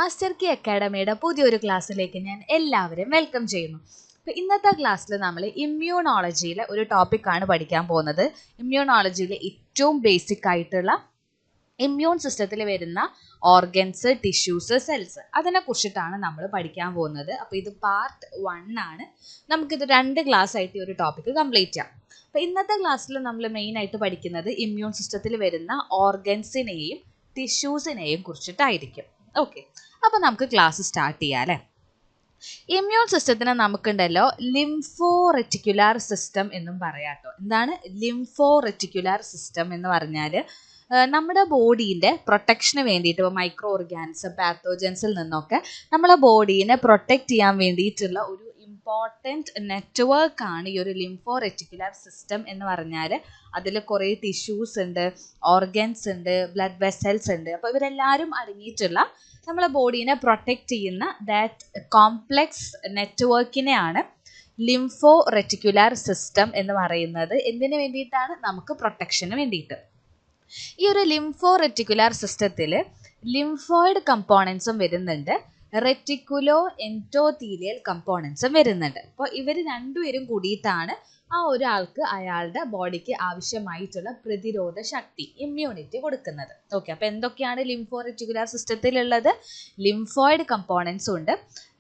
Master കി അക്കാഡമിയുടെ പുതിയൊരു ക്ലാസ്സിലേക്ക് ഞാൻ എല്ലാവരെയും വെൽക്കം ചെയ്യുന്നു. അപ്പോൾ ഇന്നത്തെ ക്ലാസ്സിൽ നമ്മൾ ഇമ്മ്യൂണോളജിയിലെ ഒരു ടോപ്പിക്കാണ് പഠിക്കാൻ പോകുന്നത്. ഇമ്മ്യൂണോളജിയിലെ ഏറ്റവും ബേസിക് ആയിട്ടുള്ള ഇമ്മ്യൂൺ സിസ്റ്റത്തിൽ വരുന്ന ഓർഗൻസ്, ടിഷ്യൂസ്, സെൽസ് അതിനെക്കുറിച്ചിട്ടാണ് നമ്മൾ പഠിക്കാൻ പോകുന്നത്. അപ്പോൾ ഇത് പാർട്ട് 1 ആണ്. നമുക്കിത് 2 ക്ലാസ് ആയിട്ട് ഈ ഒരു ടോപ്പിക്ക് കംപ്ലീറ്റ് ചെയ്യാം. അപ്പോൾ ഇന്നത്തെ ക്ലാസ്സിൽ നമ്മൾ മെയിനായിട്ട് പഠിക്കുന്നത് ഇമ്മ്യൂൺ സിസ്റ്റത്തിൽ വരുന്ന ഓർഗൻസിനെയും ടിഷ്യൂസിനെയും കുറിച്ചിട്ടായിരിക്കും. ഓക്കെ, അപ്പോൾ നമുക്ക് ക്ലാസ് സ്റ്റാർട്ട് ചെയ്യാം അല്ലേ. ഇമ്മ്യൂൺ സിസ്റ്റത്തിന് നമുക്കുണ്ടല്ലോ ലിംഫോ റെറ്റിക്കുലാർ സിസ്റ്റം എന്നും പറയാം കേട്ടോ. എന്താണ് ലിംഫോ റെറ്റിക്കുലാർ സിസ്റ്റം എന്ന് പറഞ്ഞാൽ നമ്മുടെ ബോഡീൻ്റെ പ്രൊട്ടക്ഷന് വേണ്ടിയിട്ട്, ഇപ്പോൾ മൈക്രോ ഓർഗാനിസം, പാത്തോജൻസിൽ നിന്നൊക്കെ നമ്മളെ ബോഡീനെ പ്രൊട്ടക്റ്റ് ചെയ്യാൻ വേണ്ടിയിട്ടുള്ള ഒരു ഇമ്പോർട്ടൻറ്റ് നെറ്റ്വർക്കാണ് ഈ ഒരു ലിംഫോ റെറ്റിക്കുലാർ സിസ്റ്റം എന്ന് പറഞ്ഞാൽ. അതിൽ കുറേ ടിഷ്യൂസ് ഉണ്ട്, ഓർഗൻസ് ഉണ്ട്, ബ്ലഡ് വെസൽസ് ഉണ്ട്. അപ്പോൾ ഇവരെല്ലാവരും അടങ്ങിയിട്ടുള്ള നമ്മളെ ബോഡീനെ പ്രൊട്ടക്റ്റ് ചെയ്യുന്ന ദാറ്റ് കോംപ്ലെക്സ് നെറ്റ്വർക്കിനെയാണ് ലിംഫോ റെറ്റിക്കുലാർ സിസ്റ്റം എന്ന് പറയുന്നത്. എന്തിനു വേണ്ടിയിട്ടാണ്? നമുക്ക് പ്രൊട്ടക്ഷന് വേണ്ടിയിട്ട്. ഈ ഒരു ലിംഫോ റെറ്റിക്കുലാർ സിസ്റ്റത്തിൽ ലിംഫോയിഡ് കമ്പോണൻസും വരുന്നുണ്ട്, റെറ്റിക്കുലോ എൻഡോത്തീലിയൽ കമ്പോണൻസും വരുന്നുണ്ട്. അപ്പോൾ ഇവർ രണ്ടുപേരും കൂടിയിട്ടാണ് ആ ഒരാൾക്ക് അയാളുടെ ബോഡിക്ക് ആവശ്യമായിട്ടുള്ള പ്രതിരോധ ശക്തി, ഇമ്മ്യൂണിറ്റി കൊടുക്കുന്നത്. ഓക്കെ, അപ്പോൾ എന്തൊക്കെയാണ് ലിംഫോ റെറ്റിക്കുലാർ സിസ്റ്റത്തിലുള്ളത്? ലിംഫോയിഡ് കമ്പോണൻസും ഉണ്ട്,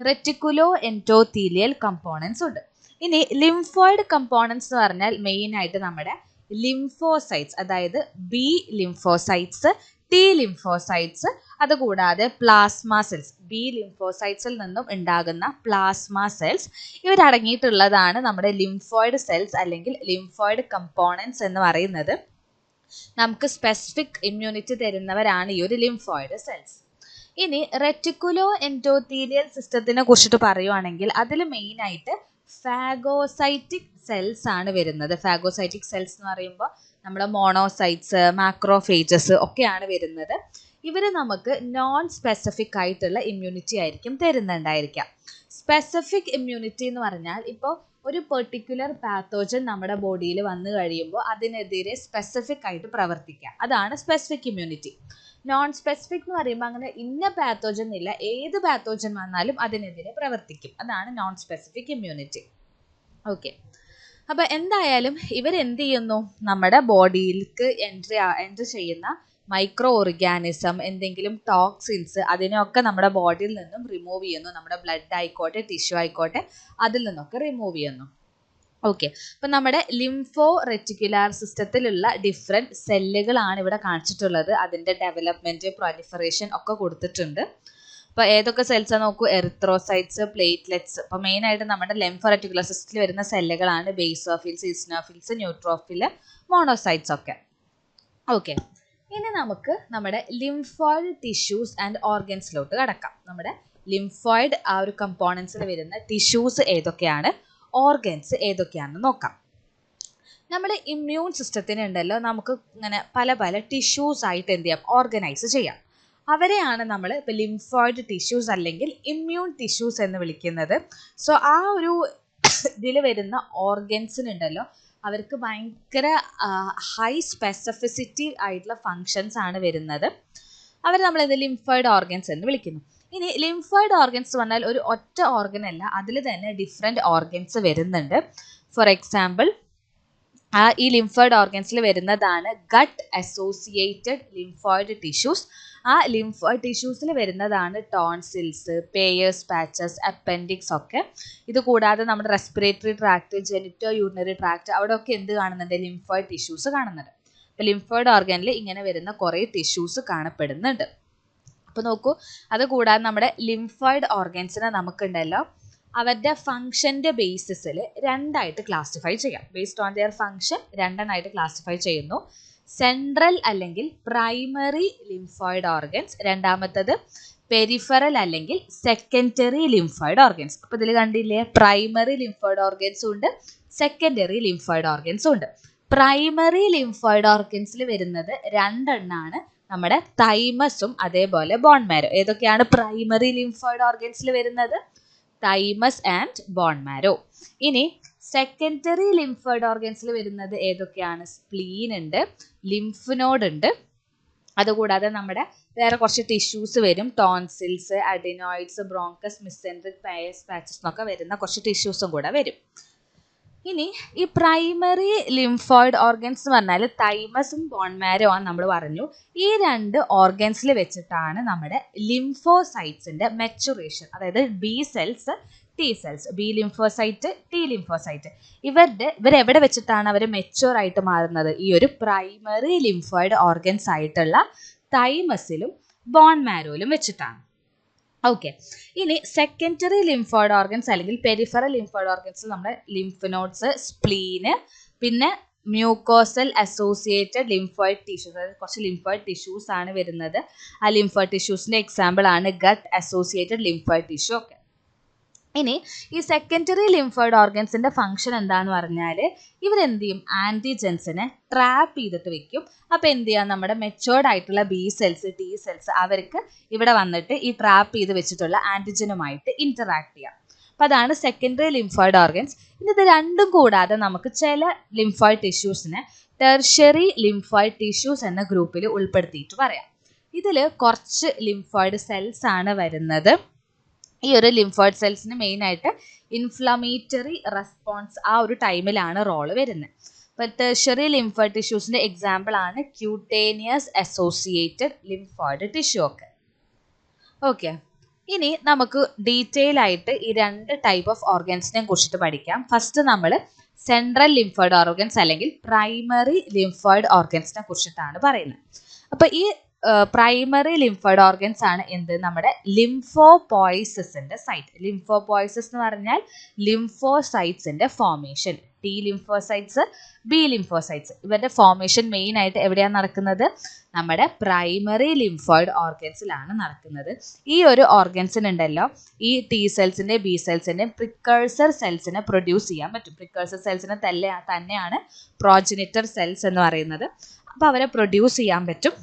റെറ്റിക്കുലോ എൻഡോത്തീലിയൽ കമ്പോണൻസും ഉണ്ട്. ഇനി ലിംഫോയിഡ് കമ്പോണൻസ് എന്ന് പറഞ്ഞാൽ മെയിനായിട്ട് നമ്മുടെ ലിംഫോസൈറ്റ്സ്, അതായത് ബി ലിംഫോസൈറ്റ്സ്, ടി ലിംഫോസൈറ്റ്സ്, അതുകൂടാതെ പ്ലാസ്മ സെൽസ്. ബി ലിംഫോസൈറ്റ്സിൽ നിന്നും ഉണ്ടാകുന്ന പ്ലാസ്മ സെൽസ് ഇവരടങ്ങിയിട്ടുള്ളതാണ് നമ്മുടെ ലിംഫോയിഡ് സെൽസ് അല്ലെങ്കിൽ ലിംഫോയിഡ് കമ്പോണൻസ് എന്ന് പറയുന്നത്. നമുക്ക് സ്പെസിഫിക് ഇമ്മ്യൂണിറ്റി തരുന്നവരാണ് ഈ ഒരു ലിംഫോയിഡ് സെൽസ്. ഇനി റെറ്റിക്കുലോ എൻഡോത്തീലിയൽ സിസ്റ്റത്തിനെ കുറിച്ചിട്ട് പറയുവാണെങ്കിൽ അതിൽ മെയിനായിട്ട് ഫാഗോസൈറ്റിക് സെൽസ് ആണ് വരുന്നത്. ഫാഗോസൈറ്റിക് സെൽസ് എന്ന് പറയുമ്പോൾ നമ്മുടെ മോണോസൈറ്റ്സ്, മാക്രോഫേജസ് ഒക്കെയാണ് വരുന്നത്. ഇവർ നമുക്ക് നോൺ സ്പെസിഫിക് ആയിട്ടുള്ള ഇമ്മ്യൂണിറ്റി ആയിരിക്കും തരുന്നുണ്ടായിരിക്കാം. സ്പെസിഫിക് ഇമ്മ്യൂണിറ്റി എന്ന് പറഞ്ഞാൽ ഇപ്പോൾ ഒരു പെർട്ടിക്കുലർ പാത്തോജൻ നമ്മുടെ ബോഡിയിൽ വന്നു കഴിയുമ്പോൾ അതിനെതിരെ സ്പെസിഫിക് ആയിട്ട് പ്രവർത്തിക്കുക, അതാണ് സ്പെസിഫിക് ഇമ്മ്യൂണിറ്റി. നോൺ സ്പെസിഫിക് എന്ന് പറയുമ്പോൾ അങ്ങനെ ഇന്ന പാത്തോജൻ ഇല്ല, ഏത് പാത്തോജൻ വന്നാലും അതിനെതിരെ പ്രവർത്തിക്കും, അതാണ് നോൺ സ്പെസിഫിക് ഇമ്മ്യൂണിറ്റി. ഓക്കെ, അപ്പോൾ എന്തായാലും ഇവരെന്ത് ചെയ്യുന്നു? നമ്മുടെ ബോഡിയിലേക്ക് എൻട്രി ചെയ്യുന്ന മൈക്രോ ഓർഗാനിസം, എന്തെങ്കിലും ടോക്സിൻസ്, അതിനെയൊക്കെ നമ്മുടെ ബോഡിയിൽ നിന്നും റിമൂവ് ചെയ്യുന്നു. നമ്മുടെ ബ്ലഡ് ആയിക്കോട്ടെ, ടിഷ്യൂ ആയിക്കോട്ടെ, അതിൽ നിന്നൊക്കെ റിമൂവ് ചെയ്യുന്നു. ഓക്കെ, അപ്പം നമ്മുടെ ലിംഫോ റെറ്റിക്കുലാർ സിസ്റ്റത്തിലുള്ള ഡിഫറെൻറ്റ് സെല്ലുകളാണ് ഇവിടെ കാണിച്ചിട്ടുള്ളത്. അതിൻ്റെ ഡെവലപ്മെൻറ്റ്, പ്രൊലിഫറേഷൻ ഒക്കെ കൊടുത്തിട്ടുണ്ട്. അപ്പോൾ ഏതൊക്കെ സെൽസാണ് നോക്കൂ, എറിത്രോസൈറ്റ്സ്, പ്ലേറ്റ്ലെറ്റ്സ്. അപ്പോൾ മെയിനായിട്ട് നമ്മുടെ ലിംഫോ റെറ്റിക്കുലർ സിസ്റ്റത്തിൽ വരുന്ന സെല്ലുകളാണ് ബേസോഫിൽസ്, ഈസിനോഫിൽസ്, ന്യൂട്രോഫിൽ, മോണോസൈറ്റ്സ് ഒക്കെ. ഓക്കെ, ഇനി നമുക്ക് നമ്മുടെ ലിംഫോയിഡ് ടിഷ്യൂസ് ആൻഡ് ഓർഗൻസിലോട്ട് കടക്കാം. നമ്മുടെ ലിംഫോയിഡ് ആ ഒരു കമ്പോണൻസിൽ വരുന്ന ടിഷ്യൂസ് ഏതൊക്കെയാണ്, ഓർഗൻസ് ഏതൊക്കെയാണെന്ന് നോക്കാം. നമ്മുടെ ഇമ്മ്യൂൺ സിസ്റ്റത്തിന് ഉണ്ടല്ലോ നമുക്ക് ഇങ്ങനെ പല പല ടിഷ്യൂസ് ആയിട്ട് എന്ത് ചെയ്യാം, ഓർഗനൈസ് ചെയ്യാം. അവരെയാണ് നമ്മൾ ഇപ്പോൾ ലിംഫോയിഡ് ടിഷ്യൂസ് അല്ലെങ്കിൽ ഇമ്മ്യൂൺ ടിഷ്യൂസ് എന്ന് വിളിക്കുന്നത്. സോ ആ ഒരു ഇതിൽ വരുന്ന ഓർഗൻസിനുണ്ടല്ലോ അവർക്ക് ഭയങ്കര ഹൈ സ്പെസിഫിസിറ്റി ആയിട്ടുള്ള ഫങ്ഷൻസ് ആണ് വരുന്നത്. അവർ നമ്മൾ ലിംഫോയിഡ് ഓർഗൻസ് എന്ന് വിളിക്കുന്നു. ഇനി ലിംഫോയിഡ് ഓർഗൻസ് പറഞ്ഞാൽ ഒരു ഒറ്റ ഓർഗൻ അല്ല, അതിൽ തന്നെ ഡിഫറെൻറ്റ് ഓർഗൻസ് വരുന്നുണ്ട്. ഫോർ എക്സാമ്പിൾ ഈ ലിംഫോയിഡ് ഓർഗൻസിൽ വരുന്നതാണ് ഗട്ട് അസോസിയേറ്റഡ് ലിംഫോയിഡ് ടിഷ്യൂസ്. ആ ലിംഫോയിഡ് ടിഷ്യൂസിൽ വരുന്നതാണ് ടോൺസിൽസ്, പേയേഴ്സ് പാച്ചസ്, അപ്പൻഡിക്സ് ഒക്കെ. ഇത് കൂടാതെ നമ്മുടെ respiratory tract, genito urinary tract, അവിടെയൊക്കെ എന്ത് കാണുന്നുണ്ട്, ലിംഫോയിഡ് ടിഷ്യൂസ് കാണുന്നുണ്ട്. അപ്പോൾ ലിംഫോയിഡ് ഓർഗനിൽ ഇങ്ങനെ വരുന്ന കുറേ ടിഷ്യൂസ് കാണപ്പെടുന്നുണ്ട്. അപ്പോൾ നോക്കൂ, അത് കൂടാതെ നമ്മുടെ ലിംഫോയിഡ് ഓർഗൻസിനെ നമുക്കുണ്ടല്ലോ അവരുടെ ഫങ്ഷൻ്റെ ബേസിസിൽ രണ്ടായിട്ട് ക്ലാസിഫൈ ചെയ്യാം. ബേസ്ഡ് ഓൺ ദിയർ ഫങ്ഷൻ രണ്ടെണ്ണമായിട്ട് ക്ലാസിഫൈ ചെയ്യുന്നു. സെൻട്രൽ അല്ലെങ്കിൽ പ്രൈമറി ലിംഫോയിഡ് ഓർഗൻസ്, രണ്ടാമത്തത് പെരിഫറൽ അല്ലെങ്കിൽ സെക്കൻഡറി ലിംഫോയിഡ് ഓർഗൻസ്. അപ്പോൾ ഇതിൽ കണ്ടില്ലേ, പ്രൈമറി ലിംഫോയിഡ് ഓർഗൻസും ഉണ്ട്, സെക്കൻഡറി ലിംഫോയിഡ് ഓർഗൻസും ഉണ്ട്. പ്രൈമറി ലിംഫോയിഡ് ഓർഗൻസിൽ വരുന്നത് രണ്ടെണ്ണമാണ്, നമ്മുടെ തൈമസും അതേപോലെ ബോൺ മാരോ. ഏതൊക്കെയാണ് പ്രൈമറി ലിംഫോയിഡ് ഓർഗൻസിൽ വരുന്നത്? Thymus and bone marrow. ഇനി സെക്കൻഡറി ലിംഫോയിഡ് ഓർഗൻസിൽ വരുന്നത് ഏതൊക്കെയാണ്? സ്പ്ലീൻ ഉണ്ട്, ലിംഫ് നോഡ് ഉണ്ട്, അതുകൂടാതെ നമ്മുടെ വേറെ കുറച്ച് ടിഷ്യൂസ് വരും, tonsils, adenoids, bronchus, mesenteric Pius patches എന്നൊക്കെ വരുന്ന കുറച്ച് ടിഷ്യൂസും കൂടെ വരും. ഇനി ഈ പ്രൈമറി ലിംഫോയിഡ് ഓർഗൻസ് എന്ന് പറഞ്ഞാൽ തൈമസും ബോൺ മാരോ ആണ് നമ്മൾ പറഞ്ഞു. ഈ രണ്ട് ഓർഗൻസിൽ വെച്ചിട്ടാണ് നമ്മുടെ ലിംഫോസൈറ്റ്സിന്റെ മെച്ചുറേഷൻ, അതായത് B cells, T cells, B lymphocyte, T lymphocyte, ഇവരെവിടെ വെച്ചിട്ടാണ് അവർ മെച്ചുവർ ആയിട്ട് മാറുന്നത്? ഈ ഒരു പ്രൈമറി ലിംഫോയിഡ് ഓർഗൻസ് ആയിട്ടുള്ള തൈമസിലും ബോൺ മാരോയിലും വെച്ചിട്ടാണ്. ഓക്കെ, ഇനി സെക്കൻഡറി ലിംഫോയിഡ് ഓർഗൻസ് അല്ലെങ്കിൽ പെരിഫറൽ ലിംഫോയിഡ് ഓർഗൻസ് നമ്മുടെ ലിംഫ് നോഡ്സ്, സ്പ്ലീന്, പിന്നെ മ്യൂക്കോസൽ അസോസിയേറ്റഡ് ലിംഫോയിഡ് ടിഷ്യൂസ്, അതായത് കുറച്ച് ലിംഫോയിഡ് ടിഷ്യൂസ് ആണ് വരുന്നത്. ആ ലിംഫോയിഡ് ടിഷ്യൂസിന്റെ എക്സാമ്പിൾ ആണ് ഗട്ട് അസോസിയേറ്റഡ് ലിംഫോയിഡ് ടിഷ്യൂ ഒക്കെ. ഇനി ഈ സെക്കൻഡറി ലിംഫോയിഡ് ഓർഗൻസിന്റെ ഫംഗ്ഷൻ എന്താന്ന് പറഞ്ഞാൽ ഇവരെന്ത് ചെയ്യും? ആന്റിജൻസിനെ ട്രാപ്പ് ചെയ്തിട്ട് വെക്കും. അപ്പോൾ എന്ത് ചെയ്യാം? നമ്മുടെ മെച്ചുവേർഡ് ആയിട്ടുള്ള ബി സെൽസ്, ടി സെൽസ് അവർക്ക് ഇവിടെ വന്നിട്ട് ഈ ട്രാപ്പ് ചെയ്ത് വെച്ചിട്ടുള്ള ആന്റിജനുമായിട്ട് ഇന്ററാക്ട് ചെയ്യാം. അപ്പോൾ അതാണ് സെക്കൻഡറി ലിംഫോയിഡ് ഓർഗൻസ്. ഇനി ഇത് രണ്ടും കൂടാതെ നമുക്ക് ചില ലിംഫോയിഡ് ടിഷ്യൂസിനെ ടെർഷ്യറി ലിംഫോയിഡ് ടിഷ്യൂസ് എന്ന ഗ്രൂപ്പിൽ ഉൾപ്പെടുത്തിയിട്ട് പറയാം. ഇതിൽ കുറച്ച് ലിംഫോയിഡ് സെൽസ് ആണ് വരുന്നത്. ഈ ഒരു ലിംഫോയിഡ് സെൽസിന് മെയിനായിട്ട് ഇൻഫ്ലമേറ്ററി റെസ്പോൺസ് ആ ഒരു ടൈമിലാണ് റോള് വരുന്നത്. അപ്പോൾ ടെർഷ്യറി ലിംഫോയിഡ് ടിഷ്യൂസിന്റെ എക്സാമ്പിൾ ആണ് ക്യൂട്ടേനിയസ് അസോസിയേറ്റഡ് ലിംഫോയിഡ് ടിഷ്യൂ ഒക്കെ. ഓക്കെ, ഇനി നമുക്ക് ഡീറ്റെയിൽ ആയിട്ട് ഈ രണ്ട് ടൈപ്പ് ഓഫ് ഓർഗൻസിനെ കുറിച്ചിട്ട് പഠിക്കാം. ഫസ്റ്റ് നമ്മൾ സെൻട്രൽ ലിംഫോയിഡ് ഓർഗൻസ് അല്ലെങ്കിൽ പ്രൈമറി ലിംഫോയിഡ് ഓർഗൻസിനെ കുറിച്ചിട്ടാണ് പറയുന്നത്. അപ്പോൾ ഈ പ്രൈമറി ലിംഫോയിഡ് ഓർഗൻസ് ആണ് എന്ത്? നമ്മുടെ ലിംഫോപോയിസിന്റെ സൈറ്റ്. ലിംഫോപോയിസിസ് എന്ന് പറഞ്ഞാൽ ലിംഫോസൈറ്റ്സിന്റെ formation. T lymphocytes, B lymphocytes, ഇവരുടെ ഫോർമേഷൻ മെയിൻ ആയിട്ട് എവിടെയാണ് നടക്കുന്നത്? നമ്മുടെ പ്രൈമറി ലിംഫോയിഡ് ഓർഗൻസിലാണ് നടക്കുന്നത്. ഈ ഒരു ഓർഗൻസിനുണ്ടല്ലോ ഈ ടി സെൽസിന്റെ ബി സെൽസിന്റെ പ്രിക്കേഴ്സർ സെൽസിനെ പ്രൊഡ്യൂസ് ചെയ്യാൻ പറ്റും. പ്രിക്കേഴ്സർ സെൽസിനെ തന്നെയാണ് പ്രോജനിറ്റർ സെൽസ് എന്ന് പറയുന്നത്. അപ്പോൾ അവരെ പ്രൊഡ്യൂസ് ചെയ്യാൻ പറ്റും.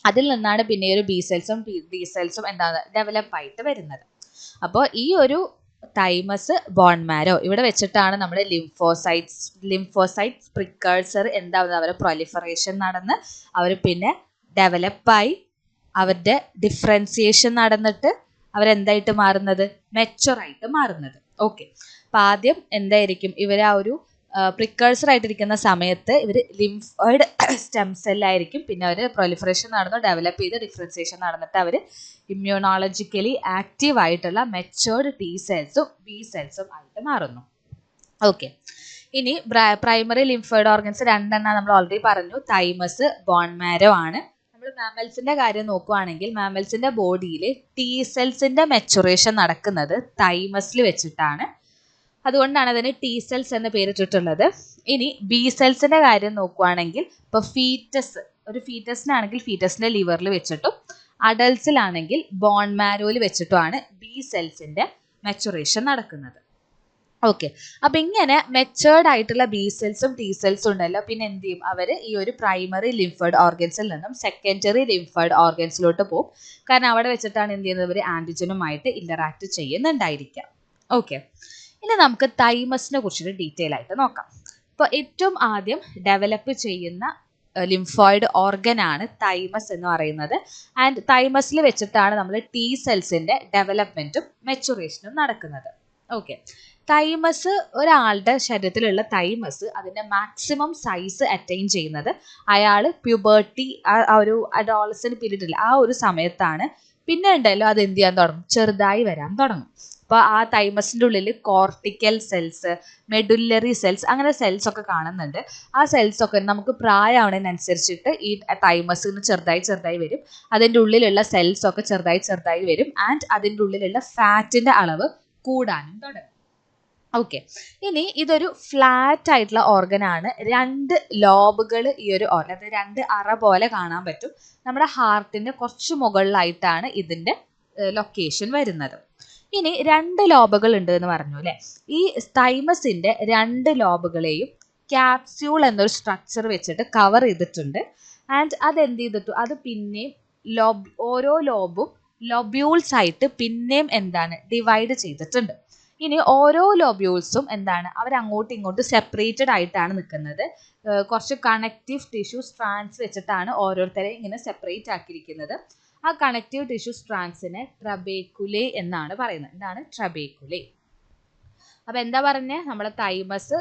അതിൽ നിന്നാണ് പിന്നെ ഒരു ബി സെൽസും ടി സെൽസും എന്താണ് ഡെവലപ്പ് ആയിട്ട് വരുന്നത്. അപ്പോൾ ഈ ഒരു തൈമസ്, ബോൺ മാരോ ഇവിടെ വെച്ചിട്ടാണ് നമ്മുടെ ലിംഫോസൈറ്റ്സ് പ്രിക്കേഴ്സർ എന്താവുന്നത്? അവരുടെ പ്രൊലിഫറേഷൻ നടന്ന് അവർ പിന്നെ ഡെവലപ്പായി അവരുടെ ഡിഫറൻസിയേഷൻ നടന്നിട്ട് അവരെന്തായിട്ട് മാറുന്നത്? മെച്ചുവറായിട്ട് മാറുന്നത്. ഓക്കെ, അപ്പം ആദ്യം എന്തായിരിക്കും? ഇവർ ആ ഒരു പ്രിക്കേഴ്സർ ആയിട്ടിരിക്കുന്ന സമയത്ത് ഇവർ ലിംഫോയിഡ് സ്റ്റെം സെല്ലായിരിക്കും. പിന്നെ അവർ പ്രൊലിഫറേഷൻ നടന്നു, ഡെവലപ്പ് ചെയ്ത് ഡിഫറൻസിയേഷൻ നടന്നിട്ട് അവർ ഇമ്മ്യൂണോളജിക്കലി ആക്റ്റീവ് ആയിട്ടുള്ള മെച്ചുവേർഡ് ടി സെൽസും ബി സെൽസും ആയിട്ട് മാറുന്നു. ഓക്കെ, ഇനി പ്രൈമറി ലിംഫോയിഡ് ഓർഗൻസ് രണ്ടെണ്ണം നമ്മൾ ഓൾറെഡി പറഞ്ഞു, തൈമസ്, ബോൺ മാരോ ആണ്. നമ്മൾ മാമൽസിന്റെ കാര്യം നോക്കുകയാണെങ്കിൽ മാമൽസിന്റെ ബോഡിയിൽ ടി സെൽസിന്റെ മെച്ചുറേഷൻ നടക്കുന്നത് തൈമസിൽ വെച്ചിട്ടാണ്. അതുകൊണ്ടാണ് അതിന് ടി സെൽസ് എന്ന് പേരിട്ടിട്ടുള്ളത്. ഇനി ബി സെൽസിന്റെ കാര്യം നോക്കുകയാണെങ്കിൽ ഇപ്പോൾ ഒരു ഫീറ്റസിനാണെങ്കിൽ ഫീറ്റസിന്റെ ലിവറിൽ വെച്ചിട്ടും അഡൽട്സിലാണെങ്കിൽ ബോൺ മാരോയിൽ വെച്ചിട്ടുമാണ് ബി സെൽസിന്റെ മെച്ചുറേഷൻ നടക്കുന്നത്. ഓക്കെ, അപ്പം ഇങ്ങനെ മെച്ചുവേർഡ് ആയിട്ടുള്ള ബി സെൽസും ടി സെൽസും ഉണ്ടല്ലോ, പിന്നെ എന്ത് ചെയ്യും? അവർ ഈ ഒരു പ്രൈമറി ലിംഫോയിഡ് ഓർഗൻസിൽ നിന്നും സെക്കൻഡറി ലിംഫോയിഡ് ഓർഗൻസിലോട്ട് പോകും. കാരണം അവിടെ വെച്ചിട്ടാണ് എന്ത് ചെയ്യുന്നത്? ഇവർ ആന്റിജനുമായിട്ട് ഇന്ററാക്ട് ചെയ്യുന്നുണ്ടായിരിക്കാം. ഓക്കെ, ഇനി നമുക്ക് തൈമസിനെ കുറിച്ചിട്ട് ഡീറ്റെയിൽ ആയിട്ട് നോക്കാം. ഇപ്പോൾ ഏറ്റവും ആദ്യം ഡെവലപ്പ് ചെയ്യുന്ന ലിംഫോയിഡ് ഓർഗൻ ആണ് തൈമസ് എന്ന് പറയുന്നത്. ആൻഡ് തൈമസിൽ വെച്ചിട്ടാണ് നമ്മൾ ടി സെൽസിന്റെ ഡെവലപ്മെന്റും മെച്ചുറേഷനും നടക്കുന്നത്. ഓക്കെ, തൈമസ്, ഒരാളുടെ ശരീരത്തിലുള്ള തൈമസ് അതിന്റെ മാക്സിമം സൈസ് അറ്റൈൻ ചെയ്യുന്നത് അയാൾ പ്യൂബർട്ടി, ആ ഒരു അഡോളസന്റ് പീരീഡിൽ ആ ഒരു സമയത്താണ്. പിന്നെ ഉണ്ടല്ലോ അത് എന്ത് ചെയ്യാൻ തുടങ്ങും? ചെറുതായി വരാൻ തുടങ്ങും. അപ്പോൾ ആ തൈമസിൻ്റെ ഉള്ളിൽ കോർട്ടിക്കൽ സെൽസ്, മെഡുല്ലറി സെൽസ്, അങ്ങനെ സെൽസ് ഒക്കെ കാണുന്നുണ്ട്. ആ സെൽസ് ഒക്കെ നമുക്ക് പ്രായമാവുന്നതിനനുസരിച്ചിട്ട് ഈ തൈമസിന് ചെറുതായി വരും. അതിൻ്റെ ഉള്ളിലുള്ള സെൽസ് ഒക്കെ ചെറുതായി വരും. ആൻഡ് അതിൻ്റെ ഉള്ളിലുള്ള ഫാറ്റിൻ്റെ അളവ് കൂടാനും തുടങ്ങും. ഓക്കെ, ഇനി ഇതൊരു ഫ്ലാറ്റ് ആയിട്ടുള്ള ഓർഗനാണ്. രണ്ട് ലോബുകൾ ഈ ഒരു ഓർഗൻ, അതായത് രണ്ട് അറ പോലെ കാണാൻ പറ്റും. നമ്മുടെ ഹാർട്ടിൻ്റെ കുറച്ച് മുകളിലായിട്ടാണ് ഇതിൻ്റെ ലൊക്കേഷൻ വരുന്നത്. ഇനി രണ്ട് ലോബുകൾ ഉണ്ട് എന്ന് പറഞ്ഞു അല്ലേ? ഈ തൈമസിന്റെ രണ്ട് ലോബുകളെയും ക്യാപ്സ്യൂൾ എന്നൊരു സ്ട്രക്ചർ വെച്ചിട്ട് കവർ ചെയ്തിട്ടുണ്ട്. ആൻഡ് അതെന്ത് ചെയ്തിട്ടു? അത് പിന്നെയും ഓരോ ലോബും ലൊബ്യൂൾസ് ആയിട്ട് പിന്നെയും ഡിവൈഡ് ചെയ്തിട്ടുണ്ട്. ഇനി ഓരോ ലോബ്യൂൾസും എന്താണ്, അവർ അങ്ങോട്ടും ഇങ്ങോട്ടും സെപ്പറേറ്റഡ് ആയിട്ടാണ് നിൽക്കുന്നത്. കുറച്ച് കണക്റ്റീവ് ടിഷ്യൂ സ്ട്രാൻഡ്സ് വെച്ചിട്ടാണ് ഓരോരുത്തരെയും ഇങ്ങനെ സെപ്പറേറ്റ് ആക്കിയിരിക്കുന്നത്. ആ കണക്റ്റീവ് ടിഷ്യൂ സ്ട്രാൻഡ്സിനെ ട്രബേക്കുലേ എന്നാണ് പറയുന്നത്. എന്താണ് ട്രബേക്കുലേ? അപ്പോൾ എന്താ പറഞ്ഞത്, നമ്മുടെ തൈമസ്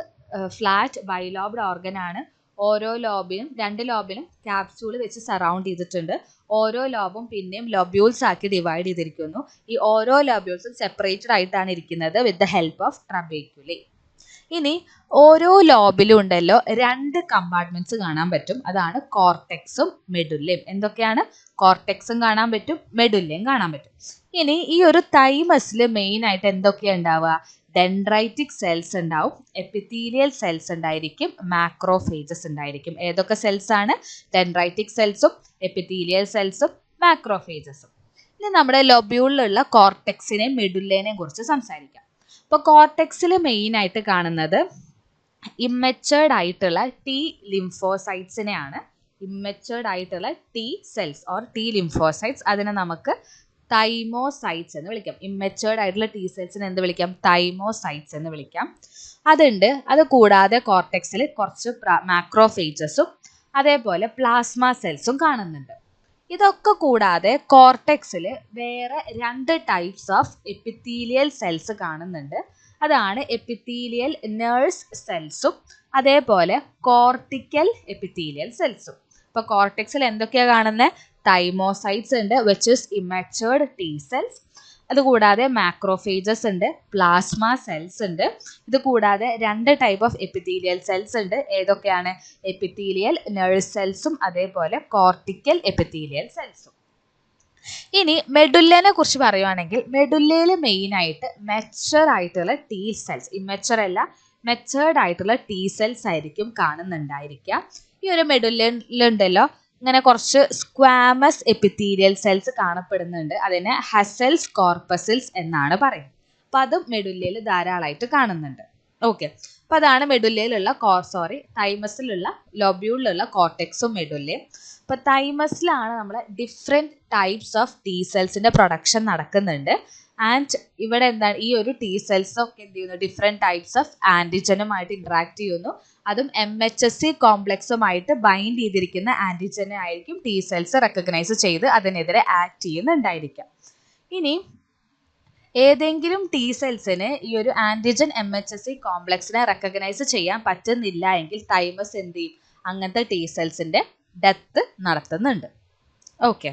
ഫ്ലാറ്റ് ബൈലോബ്ഡ് ഓർഗൻ ആണ്. ഓരോ ലോബിനും 2 ലോബിനും ക്യാപ്സ്യൂൾ വെച്ച് സറൗണ്ട് ചെയ്തിട്ടുണ്ട്. ഓരോ ലോബും പിന്നെയും ലൊബ്യൂൾസ് ആക്കി ഡിവൈഡ് ചെയ്തിരിക്കുന്നു. ഈ ഓരോ ലൊബ്യൂൾസും സെപ്പറേറ്റഡ് ആയിട്ടാണ് ഇരിക്കുന്നത് വിത്ത് ദ ഹെൽപ്പ് ഓഫ് ട്രബേക്കുലേ. ഇനി ഓരോ ലോബിലും ഉണ്ടല്ലോ 2 കമ്പാർട്ട്മെന്റ്സ് കാണാൻ പറ്റും. അതാണ് കോർട്ടെക്സും മെഡുല്ലയും. എന്തൊക്കെയാണ്? കോർട്ടെക്സും കാണാൻ പറ്റും, മെഡുല്ലയും കാണാൻ പറ്റും. ഇനി ഈ ഒരു തൈമസിൽ മെയിൻ ആയിട്ട് എന്തൊക്കെയാണ് ഉണ്ടാവുക? ഡെൻഡ്രൈറ്റിക് സെൽസ് ഉണ്ടാവും, എപ്പിത്തീലിയൽ സെൽസ് ഉണ്ടായിരിക്കും, മാക്രോഫേജസ് ഉണ്ടായിരിക്കും. ഏതൊക്കെ സെൽസ് ആണ്? ഡെൻഡ്രൈറ്റിക് സെൽസും എപ്പിത്തീലിയൽ സെൽസും മാക്രോഫേജസും. ഇനി നമ്മുടെ ലൊബ്യൂളിലുള്ള കോർട്ടെക്സിനെയും മെഡുല്ലേനെയും കുറിച്ച് സംസാരിക്കാം. അപ്പോൾ കോർട്ടെക്സിൽ മെയിൻ ആയിട്ട് കാണുന്നത് ഇമ്മച്ചുവേർഡ് ആയിട്ടുള്ള ടി ലിംഫോസൈറ്റ്സിനെയാണ്. ഇമ്മച്ചുവേർഡ് ആയിട്ടുള്ള T cells or T lymphocytes, അതിനെ നമുക്ക് തൈമോസൈറ്റ്സ് എന്ന് വിളിക്കാം. ഇമ്മച്ചുവേർഡ് ആയിട്ടുള്ള ടി സെൽസിനെ എന്ത് വിളിക്കാം? തൈമോസൈറ്റ്സ് എന്ന് വിളിക്കാം. അതുണ്ട്. അത് കൂടാതെ കോർട്ടെക്സിൽ കുറച്ച് മാക്രോഫേജസും അതേപോലെ പ്ലാസ്മ സെൽസും കാണുന്നുണ്ട്. ഇതൊക്കെ കൂടാതെ കോർട്ടെക്സിൽ വേറെ 2 ടൈപ്സ് ഓഫ് എപ്പിത്തീലിയൽ സെൽസ് കാണുന്നുണ്ട്. അതാണ് എപ്പിത്തീലിയൽ നേഴ്സ് സെൽസും അതേപോലെ കോർട്ടിക്കൽ എപ്പിത്തീലിയൽ സെൽസും. ഇപ്പോൾ കോർട്ടെക്സിൽ എന്തൊക്കെയാണ് കാണുന്നത്? തൈമോസൈറ്റ്സ് ഉണ്ട്, വിച്ച് ഇസ് ഇമ്മച്ചുവേർഡ് ടി സെൽസ്. അതുകൂടാതെ മാക്രോഫേജസ് ഉണ്ട്, പ്ലാസ്മ സെൽസ് ഉണ്ട്. ഇത് കൂടാതെ 2 ടൈപ്പ് ഓഫ് എപ്പിത്തീലിയൽ സെൽസ് ഉണ്ട്. ഏതൊക്കെയാണ്? എപ്പിത്തീലിയൽ നേഴ്സ് സെൽസും അതേപോലെ കോർട്ടിക്കൽ എപ്പിത്തീലിയൽ സെൽസും. ഇനി മെഡുല്ലേനെ കുറിച്ച് പറയുവാണെങ്കിൽ മെഡുല്ലയിൽ മെയിൻ ആയിട്ട് മെച്ചർ ആയിട്ടുള്ള ടി സെൽസ്, ഇമ്മച്ചർ അല്ല മെച്ചേർഡ് ആയിട്ടുള്ള ടി സെൽസ് ആയിരിക്കും കാണുന്നുണ്ടായിരിക്കുക. ഈ ഒരു മെഡുല്ലയിലുണ്ടല്ലോ ഇങ്ങനെ കുറച്ച് സ്ക്വാമസ് എപ്പിത്തീലിയൽ സെൽസ് കാണപ്പെടുന്നുണ്ട്. അതിനെ ഹസൽസ് കോർപ്പസിൽസ് എന്നാണ് പറയുന്നത്. അപ്പോൾ അതും മെഡുല്ലയിൽ ധാരാളമായിട്ട് കാണുന്നുണ്ട്. ഓക്കെ, അപ്പോൾ അതാണ് മെഡുല്ലയിലുള്ള തൈമസിലുള്ള ലോബ്യൂളിലുള്ള കോർട്ടെക്സും മെഡുല്ലയും. അപ്പോൾ തൈമസിലാണ് നമ്മൾ ഡിഫറെൻറ്റ് ടൈപ്സ് ഓഫ് ടി സെൽസിൻ്റെ പ്രൊഡക്ഷൻ നടക്കുന്നുണ്ട്. ആൻഡ് ഇവിടെ എന്താണ്, ഈ ഒരു ടി സെൽസ് ഒക്കെ എന്ത് ചെയ്യുന്നു? ഡിഫറെൻറ്റ് ടൈപ്സ് ഓഫ് ആൻറ്റിജനുമായിട്ട് ഇൻട്രാക്ട് ചെയ്യുന്നു. അതും MHSC കോംപ്ലക്സുമായിട്ട് ബൈൻഡ് ചെയ്തിരിക്കുന്ന ആൻറ്റിജനെ ആയിരിക്കും ടി സെൽസ് റെക്കഗ്നൈസ് ചെയ്ത് അതിനെതിരെ ആക്ട് ചെയ്യുന്നുണ്ടായിരിക്കാം. ഇനി ഏതെങ്കിലും ടി സെൽസിന് ഈ ഒരു ആൻറ്റിജൻ MHSC കോംപ്ലക്സിനെ റെക്കഗ്നൈസ് ചെയ്യാൻ പറ്റുന്നില്ല എങ്കിൽ തൈമസ് എന്ത് ചെയ്യും? അങ്ങനത്തെ ടി സെൽസിൻ്റെ ഡെത്ത് നടത്തുന്നുണ്ട്. ഓക്കെ,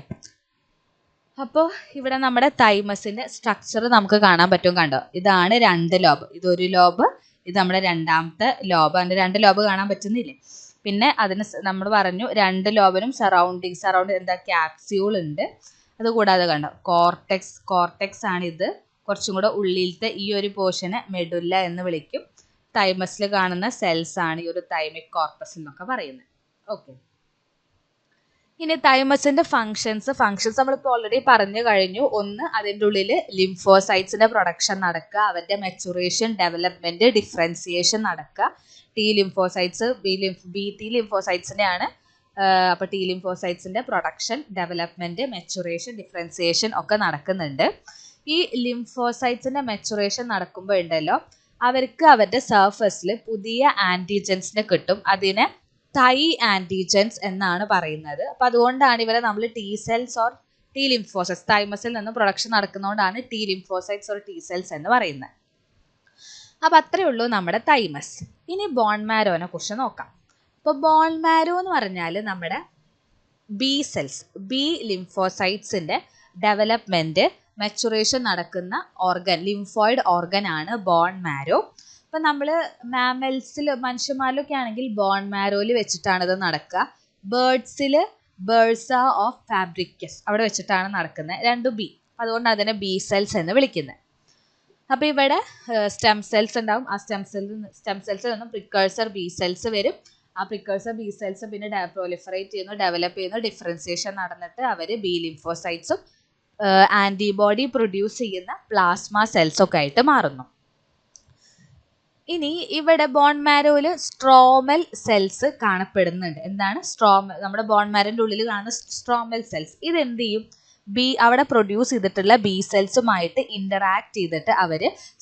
അപ്പോൾ ഇവിടെ നമ്മുടെ തൈമസിൻ്റെ സ്ട്രക്ചർ നമുക്ക് കാണാൻ പറ്റും. കണ്ടോ, ഇതാണ് 2 ലോബ്, ഇതൊരു ലോബ്, ഇത് നമ്മുടെ 2ാമത്തെ ലോബ്. അതിൻ്റെ 2 ലോബ് കാണാൻ പറ്റുന്നില്ലേ? പിന്നെ അതിന് നമ്മൾ പറഞ്ഞു 2 ലോബിനും സറൗണ്ട് എന്താ ക്യാപ്സ്യൂൾ ഉണ്ട്. അതുകൂടാതെ കണ്ടോ കോർട്ടെക്സ് ആണിത്. കുറച്ചും കൂടെ ഉള്ളിലത്തെ ഈ ഒരു പോർഷനെ മെഡുല്ല എന്ന് വിളിക്കും. തൈമസിൽ കാണുന്ന സെൽസ് ആണ് ഈ ഒരു തൈമിക് കോർപ്പസ് എന്നൊക്കെ പറയുന്നത്. ഓക്കെ, ഇനി തൈമസിന്റെ ഫങ്ഷൻസ് നമ്മളിപ്പോൾ ഓൾറെഡി പറഞ്ഞു കഴിഞ്ഞു. ഒന്ന്, അതിൻ്റെ ഉള്ളിൽ ലിംഫോസൈറ്റ്സിന്റെ പ്രൊഡക്ഷൻ നടക്കുക, അവരുടെ മെച്ചുറേഷൻ, ഡെവലപ്മെന്റ്, ഡിഫറൻസിയേഷൻ നടക്കുക. ടി ലിംഫോസൈറ്റ്സ് ബി ടി ലിംഫോസൈറ്റ്സിനെയാണ്. അപ്പോൾ ടി ലിംഫോസൈറ്റ്സിന്റെ പ്രൊഡക്ഷൻ, ഡെവലപ്മെന്റ്, മെച്ചുറേഷൻ, ഡിഫറൻസിയേഷൻ ഒക്കെ നടക്കുന്നുണ്ട്. ഈ ലിംഫോസൈറ്റ്സിന്റെ മെച്ചുറേഷൻ നടക്കുമ്പോൾ ഉണ്ടല്ലോ, അവർക്ക് അവരുടെ സർഫസിൽ പുതിയ ആൻറ്റിജൻസിനെ കിട്ടും. അതിനെ തൈ ആൻറ്റിജൻസ് എന്നാണ് പറയുന്നത്. അപ്പോൾ അതുകൊണ്ടാണ് ഇവരെ നമ്മൾ T cells or T lymphocytes, തൈമസിൽ നിന്ന് പ്രൊഡക്ഷൻ നടക്കുന്നതുകൊണ്ടാണ് T lymphocytes or T cells എന്ന് പറയുന്നത്. അപ്പോൾ അത്രയേ ഉള്ളൂ നമ്മുടെ തൈമസ്. ഇനി ബോൺ മാരോനെ കുറിച്ച് നോക്കാം. അപ്പോൾ ബോൺ മാരോ എന്ന് പറഞ്ഞാൽ നമ്മുടെ ബി സെൽസ്, ബി ലിംഫോസൈറ്റ്സിൻ്റെ ഡെവലപ്മെൻറ്റ്, മെച്ചുറേഷൻ നടക്കുന്ന ഓർഗൻ, ലിംഫോയിഡ് ഓർഗൻ ആണ് ബോൺ മാരോ. ഇപ്പം നമ്മൾ മാമൽസിൽ, മനുഷ്യന്മാരിലൊക്കെ ആണെങ്കിൽ ബോൺ മാരോയിൽ വെച്ചിട്ടാണ് ഇത് നടക്കുക. ബേഴ്സ ഓഫ് ഫാബ്രിക്കസ് അവിടെ വെച്ചിട്ടാണ് നടക്കുന്നത്. 2 ബി, അതുകൊണ്ട് അതിനെ ബി സെൽസ് എന്ന് വിളിക്കുന്നത്. അപ്പോൾ ഇവിടെ സ്റ്റെം സെൽസ് ഉണ്ടാവും. ആ സ്റ്റെം സെൽസിൽ നിന്നും പ്രിക്കേഴ്സർ ബി സെൽസ് വരും. ആ പ്രിക്കേഴ്സർ ബി സെൽസ് പിന്നെ പ്രൊലിഫറേറ്റ് ചെയ്യുന്നു, ഡെവലപ്പ് ചെയ്യുന്നു, ഡിഫറൻസിയേഷൻ നടന്നിട്ട് അവർ ബി ലിംഫോസൈറ്റ്സും ആൻറ്റിബോഡി പ്രൊഡ്യൂസ് ചെയ്യുന്ന പ്ലാസ്മ സെൽസൊക്കെ ആയിട്ട് മാറുന്നു. ഇനി ഇവിടെ ബോൺ മാരോയിൽ സ്ട്രോമൽ സെൽസ് കാണപ്പെടുന്നുണ്ട്. എന്താണ് സ്ട്രോമൽ? നമ്മുടെ ബോൺ മാരോൻ്റെ ഉള്ളിൽ കാണുന്ന സ്ട്രോമൽ സെൽസ്. ഇതെന്ത് ചെയ്യും? അവിടെ പ്രൊഡ്യൂസ് ചെയ്തിട്ടുള്ള ബി സെൽസുമായിട്ട് ഇന്ററാക്ട് ചെയ്തിട്ട് അവർ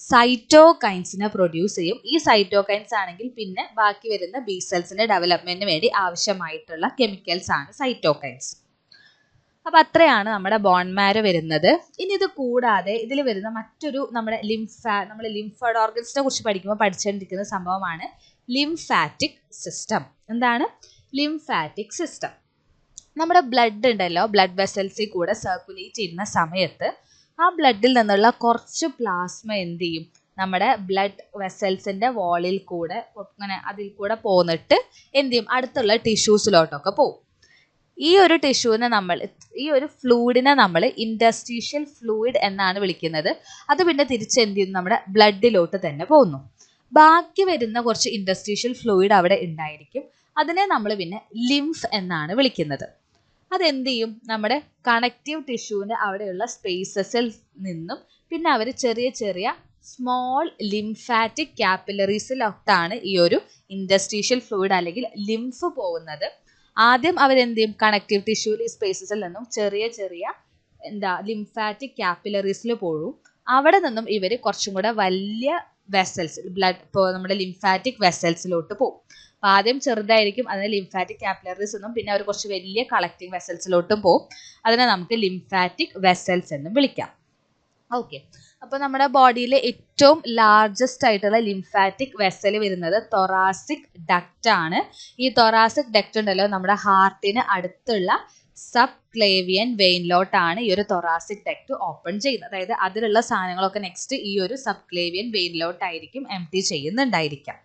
സൈറ്റോകൈൻസിനെ പ്രൊഡ്യൂസ് ചെയ്യും. ഈ സൈറ്റോകൈൻസ് ആണെങ്കിൽ പിന്നെ ബാക്കി വരുന്ന ബി സെൽസിന്റെ ഡെവലപ്മെന്റിന് വേണ്ടി ആവശ്യമായിട്ടുള്ള കെമിക്കൽസ് ആണ് സൈറ്റോകൈൻസ്. അപ്പൊ അത്രയാണ് നമ്മുടെ ബോൺമാരോ വരുന്നത്. ഇനി ഇത് കൂടാതെ ഇതിൽ വരുന്ന മറ്റൊരു നമ്മൾ ലിംഫോയിഡ് ഓർഗൻസിനെ കുറിച്ച് പഠിക്കുമ്പോൾ പഠിച്ചുകൊണ്ടിരിക്കുന്ന സംഭവമാണ് ലിംഫാറ്റിക് സിസ്റ്റം. എന്താണ് ലിംഫാറ്റിക് സിസ്റ്റം? നമ്മുടെ ബ്ലഡ് ഉണ്ടല്ലോ, ബ്ലഡ് വെസൽസിൽ കൂടെ സർക്കുലേറ്റ് ചെയ്യുന്ന സമയത്ത് ആ ബ്ലഡിൽ നിന്നുള്ള കുറച്ച് പ്ലാസ്മ എന്ത് ചെയ്യും, നമ്മുടെ ബ്ലഡ് വെസൽസിന്റെ വാളിൽ കൂടെ അങ്ങനെ അതിൽ കൂടെ പോന്നിട്ട് എന്ത് ചെയ്യും, അടുത്തുള്ള ടിഷ്യൂസിലോട്ടൊക്കെ പോകും. ഈ ഒരു ഫ്ലൂയിഡിനെ നമ്മൾ ഇൻറ്റർസ്റ്റീഷ്യൽ ഫ്ലൂയിഡ് എന്നാണ് വിളിക്കുന്നത്. അത് പിന്നെ തിരിച്ച് എന്ത് ചെയ്യുന്നു, നമ്മുടെ ബ്ലഡിലോട്ട് തന്നെ പോകുന്നു. ബാക്കി വരുന്ന കുറച്ച് ഇൻറ്റർസ്റ്റീഷ്യൽ ഫ്ലൂയിഡ് അവിടെ ഉണ്ടായിരിക്കും. അതിനെ നമ്മൾ പിന്നെ ലിംഫ് എന്നാണ് വിളിക്കുന്നത്. അതെന്ത് ചെയ്യും, നമ്മുടെ കണക്റ്റീവ് ടിഷ്യൂവിൻ്റെ അവിടെയുള്ള സ്പേസസിൽ നിന്നും പിന്നെ അവർ ചെറിയ ചെറിയ സ്മോൾ ലിംഫാറ്റിക് ക്യാപ്പിലറീസിലോട്ടാണ് ഈ ഒരു ഇൻറ്റർസ്റ്റീഷ്യൽ ഫ്ലൂയിഡ് അല്ലെങ്കിൽ ലിംഫ് പോകുന്നത്. ആദ്യം അവരെന്ത് ചെയ്യും, കണക്റ്റീവ് ടിഷ്യൂവിൽ സ്പേസസിൽ നിന്നും ചെറിയ ചെറിയ ലിംഫാറ്റിക് ക്യാപ്പിലറീസിൽ പോകും. അവിടെ നിന്നും ഇവർ കുറച്ചും കൂടെ വലിയ വെസൽസ്, ബ്ലഡ് ഇപ്പോൾ നമ്മുടെ ലിംഫാറ്റിക് വെസൽസിലോട്ട് പോകും. അപ്പോൾ ആദ്യം ചെറുതായിരിക്കും, അതിനെ ലിംഫാറ്റിക് ക്യാപ്പിലറീസ് എന്നും പിന്നെ അവർ കുറച്ച് വലിയ കളക്റ്റിംഗ് വെസൽസിലോട്ടും പോകും. അതിനെ നമുക്ക് ലിംഫാറ്റിക് വെസൽസ് എന്നും വിളിക്കാം. ഓക്കെ, അപ്പോൾ നമ്മുടെ ബോഡിയിലെ ഏറ്റവും ലാർജസ്റ്റ് ആയിട്ടുള്ള ലിംഫാറ്റിക് വെസൽ വരുന്നത് തൊറാസിക് ഡക്റ്റ് ആണ്. ഈ തൊറാസിക് ഡക്റ്റ് ഉണ്ടല്ലോ, നമ്മുടെ ഹാർട്ടിന് അടുത്തുള്ള സബ് ക്ലേവിയൻ വെയിനിലോട്ടാണ് ഈ ഒരു തൊറാസിക് ഡക്റ്റ് ഓപ്പൺ ചെയ്യുന്നത്. അതായത് അതിലുള്ള സാധനങ്ങളൊക്കെ നെക്സ്റ്റ് ഈ ഒരു സബ് ക്ലേവിയൻ വെയിനിലോട്ടായിരിക്കും എംപ്റ്റി ചെയ്യുന്നുണ്ടായിരിക്കാം.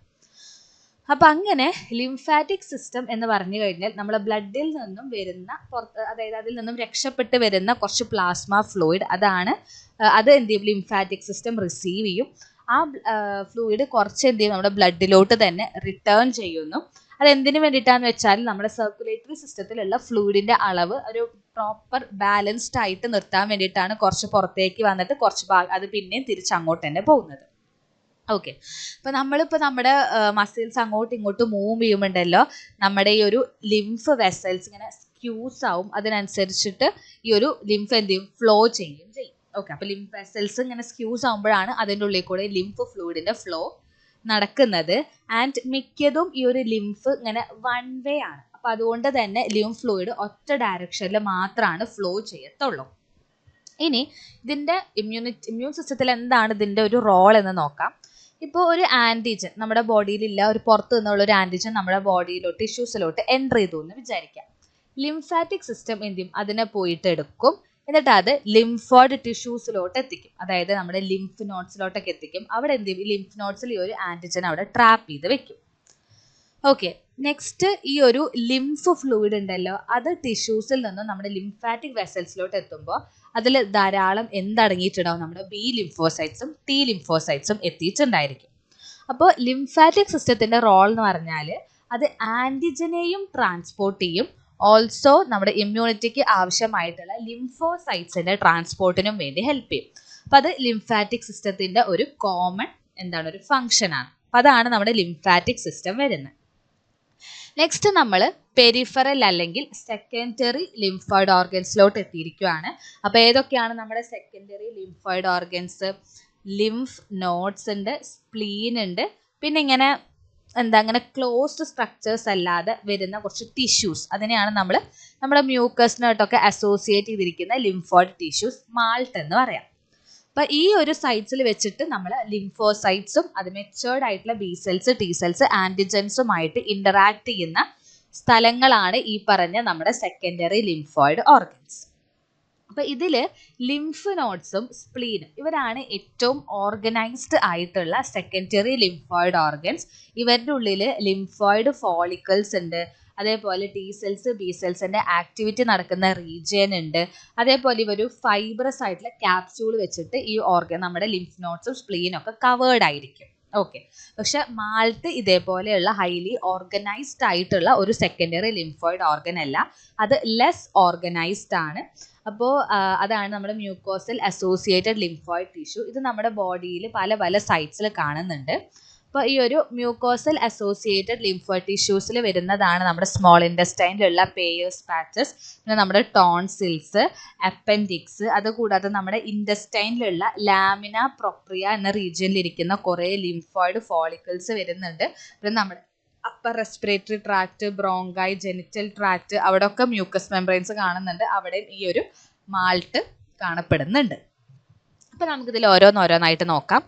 അപ്പം അങ്ങനെ ലിംഫാറ്റിക് സിസ്റ്റം എന്ന് പറഞ്ഞു കഴിഞ്ഞാൽ നമ്മുടെ ബ്ലഡിൽ നിന്നും വരുന്ന അതായത് അതിൽ നിന്നും രക്ഷപ്പെട്ട് വരുന്ന കുറച്ച് പ്ലാസ്മ ഫ്ലൂയിഡ്, അത് എന്ത് ചെയ്യും, ലിംഫാറ്റിക് സിസ്റ്റം റിസീവ് ചെയ്യും. ആ ഫ്ലൂയിഡ് കുറച്ച് എന്ത് ചെയ്യും, നമ്മുടെ ബ്ലഡിലോട്ട് തന്നെ റിട്ടേൺ ചെയ്യുന്നു. അതെന്തിനു വേണ്ടിയിട്ടാന്ന് വെച്ചാൽ നമ്മുടെ സർക്കുലേറ്ററി സിസ്റ്റത്തിലുള്ള ഫ്ലൂയിഡിന്റെ അളവ് ഒരു പ്രോപ്പർ ബാലൻസ്ഡ് ആയിട്ട് നിർത്താൻ വേണ്ടിയിട്ടാണ് കുറച്ച് പുറത്തേക്ക് വന്നിട്ട് കുറച്ച് അത് പിന്നെയും തിരിച്ച് അങ്ങോട്ട് തന്നെ പോകുന്നത്. ഓക്കെ, അപ്പോൾ നമ്മളിപ്പോൾ നമ്മുടെ മസിൽസ് അങ്ങോട്ടും ഇങ്ങോട്ടും മൂവ് ചെയ്യുമ്പോണ്ടല്ലോ, നമ്മുടെ ഈ ഒരു ലിംഫ് വെസൽസ് ഇങ്ങനെ സ്ക്യൂസ് ആവും. അതിനനുസരിച്ചിട്ട് ഈ ഒരു ലിംഫ് എന്ത് ചെയ്യും, ഫ്ലോ ചെയ്യും. ഓക്കെ, അപ്പോൾ ലിംഫ് വെസൽസ് ഇങ്ങനെ സ്ക്യൂസ് ആകുമ്പോഴാണ് അതിൻ്റെ ഉള്ളിൽ കൂടെ ലിംഫ് ഫ്ലൂയിഡിൻ്റെ ഫ്ലോ നടക്കുന്നത്. ആൻഡ് മിക്കതും ഈ ഒരു ലിംഫ് ഇങ്ങനെ വൺ വേ ആണ്. അപ്പോൾ അതുകൊണ്ട് തന്നെ ലിംഫ് ഫ്ലൂയിഡ് ഒറ്റ ഡയറക്ഷനിൽ മാത്രമാണ് ഫ്ലോ ചെയ്യത്തുള്ളൂ. ഇനി ഇതിൻ്റെ ഇമ്മ്യൂൺ സിസ്റ്റത്തിൽ എന്താണ് ഇതിൻ്റെ ഒരു റോൾ എന്ന് നോക്കാം. ഇപ്പോൾ ഒരു ആൻറ്റിജൻ നമ്മുടെ ബോഡിയിലില്ല, ഒരു പുറത്ത് നിന്നുള്ള ഒരു ആൻറ്റിജൻ നമ്മുടെ ബോഡിയിലോട്ട് ടിഷ്യൂസിലോട്ട് എൻ്റർ ചെയ്തു എന്ന് വിചാരിക്കാം. ലിംഫാറ്റിക് സിസ്റ്റം എന്ത് ചെയ്യും, അതിനെ പോയിട്ട് എടുക്കും. എന്നിട്ട് അത് ലിംഫോയിഡ് ടിഷ്യൂസിലോട്ട് എത്തിക്കും. അതായത് നമ്മുടെ ലിംഫ് നോട്ട്സിലോട്ടൊക്കെ എത്തിക്കും. അവിടെ എന്ത് ചെയ്യും, ഈ ലിംഫ് നോട്ട്സിൽ ഈ ഒരു ആൻറ്റിജൻ അവിടെ ട്രാപ്പ് ചെയ്ത് വെക്കും. ഓക്കെ, നെക്സ്റ്റ് ഈ ഒരു ലിംഫ് ഫ്ലൂയിഡ് ഉണ്ടല്ലോ, അത് ടിഷ്യൂസിൽ നിന്നും നമ്മുടെ ലിംഫാറ്റിക് വെസൽസിലോട്ട് എത്തുമ്പോൾ അതിൽ ധാരാളം എന്തടങ്ങിയിട്ടുണ്ടാവും, നമ്മുടെ ബി ലിംഫോസൈറ്റ്സും ടി ലിംഫോസൈറ്റ്സും എത്തിയിട്ടുണ്ടായിരിക്കും. അപ്പോൾ ലിംഫാറ്റിക് സിസ്റ്റത്തിൻ്റെ റോൾ എന്ന് പറഞ്ഞാൽ അത് ആൻറ്റിജനെയും ട്രാൻസ്പോർട്ട് ചെയ്യും. ഓൾസോ നമ്മുടെ ഇമ്മ്യൂണിറ്റിക്ക് ആവശ്യമായിട്ടുള്ള ലിംഫോസൈറ്റ്സിൻ്റെ ട്രാൻസ്പോർട്ടിനും വേണ്ടി ഹെൽപ്പ് ചെയ്യും. അപ്പോൾ അത് ലിംഫാറ്റിക് സിസ്റ്റത്തിൻ്റെ ഒരു കോമൺ ഒരു ഫങ്ഷനാണ്. അപ്പോൾ അതാണ് നമ്മുടെ ലിംഫാറ്റിക് സിസ്റ്റം വരുന്നത്. നെക്സ്റ്റ് നമ്മൾ പെരിഫറൽ അല്ലെങ്കിൽ സെക്കൻഡറി ലിംഫോയിഡ് ഓർഗൻസിലോട്ട് എത്തിയിരിക്കുകയാണ്. അപ്പോൾ ഏതൊക്കെയാണ് നമ്മുടെ secondary lymphoid organs? Lymph nodes ഉണ്ട്, സ്പ്ലീൻ ഉണ്ട്, പിന്നെ ഇങ്ങനെ അങ്ങനെ ക്ലോസ്ഡ് സ്ട്രക്ചേഴ്സ് അല്ലാതെ വരുന്ന കുറച്ച് ടിഷ്യൂസ്, അതിനെയാണ് നമ്മൾ നമ്മുടെ മ്യൂക്കസിനായിട്ടൊക്കെ അസോസിയേറ്റ് ചെയ്തിരിക്കുന്ന ലിംഫോയിഡ് ടിഷ്യൂസ്, മാൾട്ട് എന്ന് പറയാം. അപ്പോൾ ഈ ഒരു സൈറ്റ്സിൽ വെച്ചിട്ട് നമ്മൾ ലിംഫോസൈറ്റ്സും അത് മെച്ചേർഡ് ആയിട്ടുള്ള ബി സെൽസ്, ടി സെൽസ്, ആൻറ്റിജൻസുമായിട്ട് ഇൻ്ററാക്ട് ചെയ്യുന്ന സ്ഥലങ്ങളാണ് ഈ പറഞ്ഞ നമ്മുടെ സെക്കൻഡറി ലിംഫോയിഡ് ഓർഗൻസ്. അപ്പോൾ ഇതിൽ ലിംഫ് നോഡ്സും സ്പ്ലീനും ഇവരാണ് ഏറ്റവും ഓർഗനൈസ്ഡ് ആയിട്ടുള്ള സെക്കൻഡറി ലിംഫോയിഡ് ഓർഗൻസ്. ഇവരുടെ ഉള്ളിൽ ലിംഫോയിഡ് ഫോളിക്കിൾസ് ഉണ്ട്, അതേപോലെ ടി സെൽസ്, ബി സെൽസിൻ്റെ ആക്ടിവിറ്റി നടക്കുന്ന റീജിയൻ ഉണ്ട്. അതേപോലെ ഇവർ ഫൈബ്രസ് ആയിട്ടുള്ള ക്യാപ്സ്യൂൾ വെച്ചിട്ട് ഈ നമ്മുടെ ലിംഫ് നോഡ്സും സ്പ്ലീനും ഒക്കെ കവേർഡ് ആയിരിക്കും. ഓക്കെ, പക്ഷെ മാൾട്ട് ഇതേപോലെയുള്ള ഹൈലി ഓർഗനൈസ്ഡ് ആയിട്ടുള്ള ഒരു സെക്കൻഡറി ലിംഫോയിഡ് ഓർഗൻ അല്ല, അത് ലെസ് ഓർഗനൈസ്ഡ് ആണ്. അപ്പോൾ അതാണ് നമ്മുടെ മ്യൂക്കോസൽ അസോസിയേറ്റഡ് ലിംഫോയിഡ് ടിഷ്യൂ. ഇത് നമ്മുടെ ബോഡിയിൽ പല പല സൈറ്റ്സിൽ കാണുന്നുണ്ട്. അപ്പോൾ ഈ ഒരു മ്യൂക്കോസൽ അസോസിയേറ്റഡ് ലിംഫോയിഡ് ടിഷ്യൂസിൽ വരുന്നതാണ് നമ്മുടെ സ്മോൾ ഇൻറ്റസ്റ്റൈനിലുള്ള പേയേഴ്സ് പാച്ചസ്, പിന്നെ നമ്മുടെ ടോൺസിൽസ്, അപ്പൻഡിക്സ്, അതുകൂടാതെ നമ്മുടെ ഇൻറ്റസ്റ്റൈനിലുള്ള ലാമിന പ്രൊപ്രിയ എന്ന റീജിയനിലിരിക്കുന്ന കുറേ ലിംഫോയിഡ് ഫോളിക്കിൾസ് വരുന്നുണ്ട്. പിന്നെ നമ്മുടെ upper respiratory tract, bronchi, genital tract അവിടെയൊക്കെ മ്യൂക്കസ് മെംബ്രെയിൻസ് കാണുന്നുണ്ട്. അവിടെയും ഈ ഒരു മാൾട്ട് കാണപ്പെടുന്നുണ്ട്. അപ്പോൾ നമുക്കിതിൽ ഓരോന്നോരോന്നായിട്ട് നോക്കാം.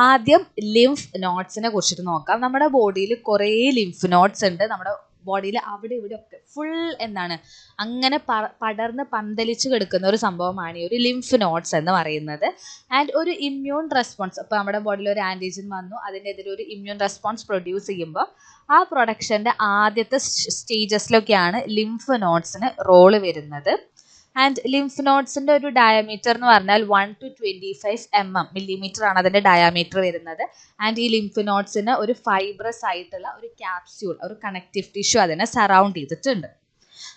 ആദ്യം ലിംഫ് നോഡ്സിനെ കുറിച്ചിട്ട് നോക്കാം. നമ്മുടെ ബോഡിയിൽ കുറേ ലിംഫ് നോഡ്സ് ഉണ്ട്. നമ്മുടെ ബോഡിയിൽ അവിടെ ഇവിടെ ഒക്കെ ഫുൾ എന്താണ് അങ്ങനെ പടർന്ന് പന്തലിച്ച് കിടക്കുന്ന ഒരു സംഭവമാണ് ഈ ഒരു ലിംഫ് നോഡ്സ് എന്ന് പറയുന്നത്. ആൻഡ് ഒരു ഇമ്മ്യൂൺ റെസ്പോൺസ്, ഇപ്പോൾ നമ്മുടെ ബോഡിയിൽ ഒരു ആൻറ്റിജൻ വന്നു, അതിനെതിരെ ഒരു ഇമ്മ്യൂൺ റെസ്പോൺസ് പ്രൊഡ്യൂസ് ചെയ്യുമ്പോൾ ആ പ്രൊഡക്ഷൻ്റെ ആദ്യത്തെ സ്റ്റേജസിലൊക്കെയാണ് ലിംഫ് നോഡ്സിന് റോള് വരുന്നത്. ആൻഡ് ലിംഫ് നോഡ്സിൻ്റെ ഒരു ഡയമീറ്റർ എന്ന് പറഞ്ഞാൽ 1 to 25 mm ആണ് അതിൻ്റെ ഡയമീറ്റർ വരുന്നത്. ആൻഡ് ഈ ലിംഫ് നോഡ്സിന് ഒരു ഫൈബ്രസ് ആയിട്ടുള്ള ഒരു ക്യാപ്സ്യൂൾ, ഒരു കണക്റ്റീവ് ടിഷ്യൂ അതിനെ സറൗണ്ട് ചെയ്തിട്ടുണ്ട്.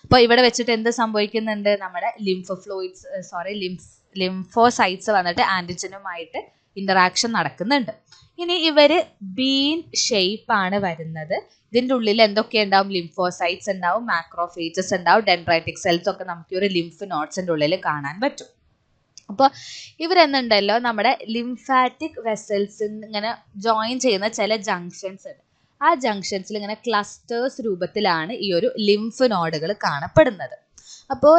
അപ്പോൾ ഇവിടെ വെച്ചിട്ട് എന്ത് സംഭവിക്കുന്നുണ്ട്, നമ്മുടെ ലിംഫോസൈറ്റ്സ് വന്നിട്ട് ആൻറ്റിജനുമായിട്ട് ഇൻ്ററാക്ഷൻ നടക്കുന്നുണ്ട്. ഇനി ഇവർ ബീൻ ഷേപ്പാണ് വരുന്നത്. ഇതിൻ്റെ ഉള്ളിൽ എന്തൊക്കെ ഉണ്ടാവും, ലിംഫോസൈറ്റ്സ് ഉണ്ടാവും, മാക്രോഫേജസ് ഉണ്ടാവും, ഡെൻഡ്രൈറ്റിക് സെൽസ് ഒക്കെ നമുക്ക് ഒരു ലിംഫ് നോഡ്സിൻ്റെ ഉള്ളിൽ കാണാൻ പറ്റും. അപ്പോൾ ഇവരെന്നുണ്ടല്ലോ നമ്മുടെ ലിംഫാറ്റിക് വെസൽസ് ഇങ്ങനെ ജോയിൻ ചെയ്യുന്ന ചില ജംഗ്ഷൻസ് ഉണ്ട്. ആ ജംഗ്ഷൻസിൽ ഇങ്ങനെ ക്ലസ്റ്റേഴ്സ് രൂപത്തിലാണ് ഈ ഒരു ലിംഫ് നോഡുകൾ കാണപ്പെടുന്നത്. അപ്പോൾ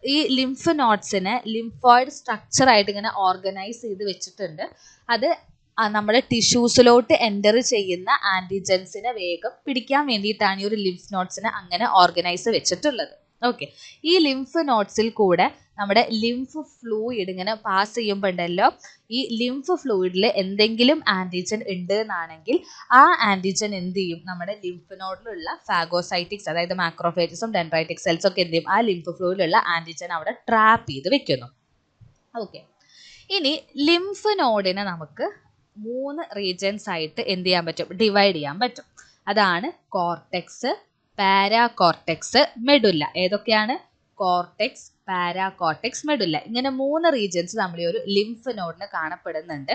ഈ ലിംഫ് നോഡ്സിനെ ലിംഫോയിഡ് സ്ട്രക്ചറായിട്ട് ഇങ്ങനെ ഓർഗനൈസ് ചെയ്ത് വെച്ചിട്ടുണ്ട്. അത് നമ്മുടെ ടിഷ്യൂസിലോട്ട് എൻ്റർ ചെയ്യുന്ന ആൻറ്റിജൻസിനെ വേഗം പിടിക്കാൻ വേണ്ടിയിട്ടാണ് ഈ ഒരു ലിംഫ് നോഡ്സിനെ അങ്ങനെ ഓർഗനൈസ് വെച്ചിട്ടുള്ളത്. ഓക്കെ, ഈ ലിംഫ് നോഡ്സിൽ കൂടെ നമ്മുടെ ലിംഫ് ഫ്ലൂയിഡ് ഇങ്ങനെ പാസ് ചെയ്യുമ്പോൾ ഉണ്ടല്ലോ, ഈ ലിംഫ് ഫ്ലൂയിഡിൽ എന്തെങ്കിലും ആൻറ്റിജൻ ഉണ്ട് എന്നാണെങ്കിൽ ആ ആൻറ്റിജൻ എന്ത് ചെയ്യും, നമ്മുടെ ലിംഫ് നോഡിലുള്ള ഫാഗോസൈറ്റിക്സ്, അതായത് മാക്രോഫേജസും ഡെൻഡ്രൈറ്റിക് സെൽസും ഒക്കെ എന്ത് ചെയ്യും, ആ ലിംഫ് ഫ്ലൂയിഡിലുള്ള ആൻറ്റിജൻ അവിടെ ട്രാപ്പ് ചെയ്ത് വെക്കുന്നു. ഓക്കെ, ഇനി ലിംഫ് നോഡിനെ നമുക്ക് 3 റീജിയൻസ് ആയിട്ട് എന്ത് ചെയ്യാൻ പറ്റും, ഡിവൈഡ് ചെയ്യാൻ പറ്റും. അതാണ് കോർട്ടെക്സ്, പാരാകോർട്ടെക്സ്, മെഡുല്ല. ഏതൊക്കെയാണ്, കോർട്ടെക്സ്, പാരാകോർട്ടെക്സ്, മെഡുല്ല. ഇങ്ങനെ 3 റീജിയൻസ് നമ്മൾ ഈ ഒരു ലിംഫ് നോഡിന് കാണപ്പെടുന്നുണ്ട്.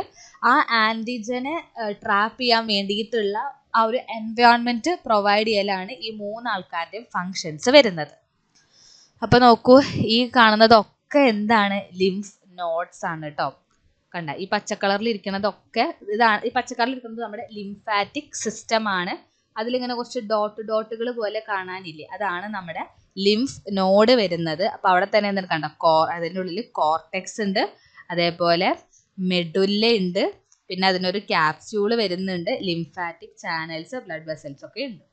ആ ആൻറ്റിജനെ ട്രാപ്പ് ചെയ്യാൻ വേണ്ടിയിട്ടുള്ള ആ ഒരു എൻവയോൺമെൻറ്റ് പ്രൊവൈഡ് ചെയ്യലാണ് ഈ 3 ആൾക്കാരുടെയും ഫങ്ഷൻസ് വരുന്നത്. അപ്പോൾ നോക്കൂ, ഈ കാണുന്നതൊക്കെ എന്താണ്, ലിംഫ് നോഡ്സ് ആണ് കേട്ടോ. കണ്ട, ഈ പച്ചക്കളറിൽ ഇരിക്കുന്നതൊക്കെ ഇതാണ്. ഈ പച്ചക്കളറിൽ ഇരിക്കുന്നത് നമ്മുടെ ലിംഫാറ്റിക് സിസ്റ്റം ആണ്. അതിലിങ്ങനെ കുറച്ച് ഡോട്ടുകൾ പോലെ കാണാനില്ലേ, അതാണ് നമ്മുടെ ലിംഫ് നോഡ് വരുന്നത്. അപ്പോൾ അവിടെ തന്നെ എന്താണ് കണ്ട, അതിൻ്റെ ഉള്ളിൽ കോർട്ടെക്സ് ഉണ്ട്, അതേപോലെ മെഡുല്ല ഉണ്ട്, പിന്നെ അതിനൊരു ക്യാപ്സ്യൂള് വരുന്നുണ്ട്, ലിംഫാറ്റിക് ചാനൽസ്, ബ്ലഡ് വെസൽസ് ഒക്കെ ഉണ്ട്.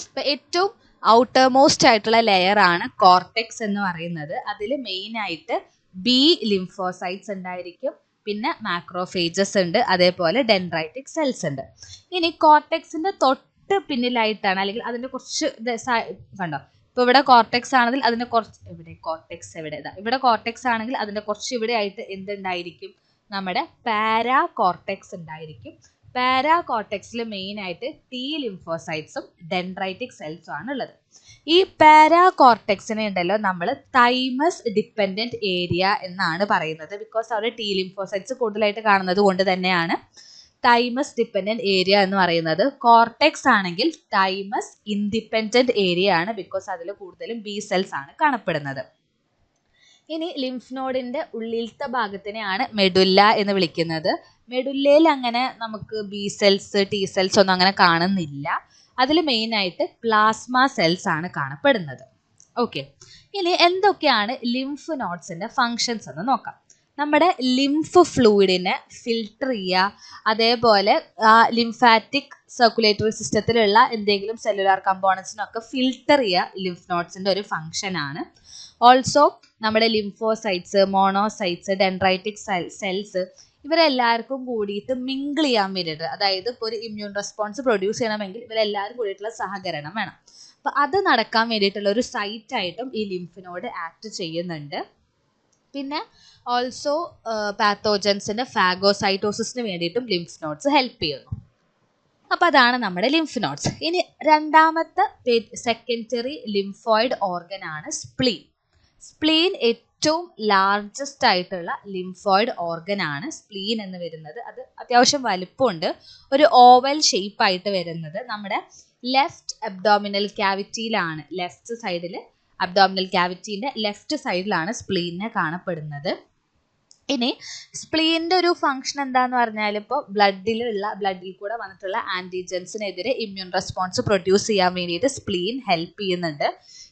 അപ്പോൾ ഏറ്റവും ഔട്ടർ മോസ്റ്റ് ആയിട്ടുള്ള ലെയർ ആണ് കോർട്ടെക്സ് എന്ന് പറയുന്നത്. അതിൽ മെയിനായിട്ട് ബി ലിംഫോസൈറ്റ്സ് ഉണ്ടായിരിക്കും, പിന്നെ മാക്രോഫേജസ് ഉണ്ട്, അതേപോലെ ഡെൻഡ്രൈറ്റിക് സെൽസ് ഉണ്ട്. ഇനി കോർട്ടെക്സിന്റെ തൊട്ട് പിന്നിലായിട്ടാണ്, അല്ലെങ്കിൽ അതിന്റെ കുറച്ച് കണ്ടോ, ഇപ്പോൾ ഇവിടെ കോർട്ടെക്സ് ആണെങ്കിൽ അതിന്റെ കുറച്ച് ഇവിടെ കോർട്ടെക്സ് ആണെങ്കിൽ അതിന്റെ കുറച്ച് ഇവിടെ ആയിട്ട് എന്തുണ്ടായിരിക്കും, നമ്മുടെ പാരാകോർട്ടെക്സ് ഉണ്ടായിരിക്കും. പാരാകോർട്ടെക്സിൽ മെയിനായിട്ട് ടി ലിംഫോസൈറ്റ്സും ഡെൻഡ്രൈറ്റിക് സെൽസും ആണ് ഉള്ളത്. ഈ പാരാകോർട്ടെക്സിനെ ഉണ്ടല്ലോ നമ്മൾ തൈമസ് ഡിപ്പെൻഡൻറ്റ് ഏരിയ എന്നാണ് പറയുന്നത്. ബിക്കോസ് അവിടെ ടി ലിംഫോസൈറ്റ്സ് കൂടുതലായിട്ട് കാണുന്നത് കൊണ്ട് തന്നെയാണ് തൈമസ് ഡിപ്പെൻഡൻറ്റ് ഏരിയ എന്ന് പറയുന്നത്. കോർട്ടെക്സ് ആണെങ്കിൽ തൈമസ് ഇൻഡിപെൻഡൻറ്റ് ഏരിയ ആണ്, ബിക്കോസ് അതിൽ കൂടുതലും ബി സെൽസ് ആണ് കാണപ്പെടുന്നത്. ഇനി ലിംഫ് നോഡിൻ്റെ ഉള്ളിലത്തെ ഭാഗത്തിനെയാണ് മെഡുല്ല എന്ന് വിളിക്കുന്നത്. മെഡുല്ലയിൽ അങ്ങനെ നമുക്ക് ബി സെൽസ്, ടി സെൽസ് ഒന്നും അങ്ങനെ കാണുന്നില്ല. അതിൽ മെയിനായിട്ട് പ്ലാസ്മ സെൽസ് ആണ് കാണപ്പെടുന്നത്. ഓക്കെ, ഇനി എന്തൊക്കെയാണ് ലിംഫ് നോഡ്സിൻ്റെ ഫങ്ഷൻസ് എന്ന് നോക്കാം. നമ്മുടെ ലിംഫ് ഫ്ലൂയിഡിനെ ഫിൽട്ടർ ചെയ്യുക, അതേപോലെ ലിംഫാറ്റിക് സർക്കുലേറ്ററി സിസ്റ്റത്തിലുള്ള എന്തെങ്കിലും സെല്ലുലാർ കമ്പോണൻസിനൊക്കെ ഫിൽട്ടർ ചെയ്യുക ലിംഫ് നോഡ്സിൻ്റെ ഒരു ഫങ്ഷനാണ്. ഓൾസോ നമ്മുടെ ലിംഫോസൈറ്റ്സ്, മോണോസൈറ്റ്സ്, ഡെൻഡ്രൈറ്റിക് സെൽസ് ഇവരെല്ലാവർക്കും കൂടിയിട്ട് മിങ്കിൾ ചെയ്യാൻ വേണ്ടിയിട്ട്, അതായത് ഇപ്പോൾ ഒരു ഇമ്മ്യൂൺ റെസ്പോൺസ് പ്രൊഡ്യൂസ് ചെയ്യണമെങ്കിൽ ഇവരെല്ലാവരും കൂടിയിട്ടുള്ള സഹകരണം വേണം. അപ്പോൾ അത് നടക്കാൻ വേണ്ടിയിട്ടുള്ള ഒരു സൈറ്റായിട്ടും ഈ ലിംഫ് നോഡ് ആക്ട് ചെയ്യുന്നുണ്ട്. പിന്നെ ഓൾസോ പാത്തോജൻസിൻ്റെ ഫാഗോസൈറ്റോസിന് വേണ്ടിയിട്ടും ലിംഫ് നോഡ്സ് ഹെൽപ്പ് ചെയ്യുന്നു. അപ്പോൾ അതാണ് നമ്മുടെ ലിംഫ് നോഡ്സ്. ഇനി രണ്ടാമത്തെ സെക്കൻഡറി ലിംഫോയിഡ് ഓർഗൻ ആണ് സ്പ്ലീൻ. സ്പ്ലീൻ ഏറ്റവും ലാർജസ്റ്റ് ആയിട്ടുള്ള ലിംഫോയിഡ് ഓർഗൻ ആണ് സ്പ്ലീൻ എന്ന് വരുന്നത്. അത് അത്യാവശ്യം വലിപ്പമുണ്ട്, ഒരു ഓവൽ ഷേപ്പ് ആയിട്ട് വരുന്നത് നമ്മുടെ ലെഫ്റ്റ് അബ്ഡോമിനൽ ക്യാവിറ്റിയിലാണ്. ലെഫ്റ്റ് സൈഡിൽ അബ്ഡോമിനൽ ക്യാവിറ്റീൻ്റെ ലെഫ്റ്റ് സൈഡിലാണ് സ്പ്ലീനിനെ കാണപ്പെടുന്നത്. ഇനി സ്പ്ലീനിൻ്റെ ഒരു ഫംഗ്ഷൻ എന്താന്ന് പറഞ്ഞാൽ, ഇപ്പോൾ ബ്ലഡിൽ കൂടെ വന്നിട്ടുള്ള ആൻറ്റിജൻസിനെതിരെ ഇമ്മ്യൂൺ റെസ്പോൺസ് പ്രൊഡ്യൂസ് ചെയ്യാൻ വേണ്ടിയിട്ട് സ്പ്ലീൻ ഹെൽപ്പ് ചെയ്യുന്നുണ്ട്.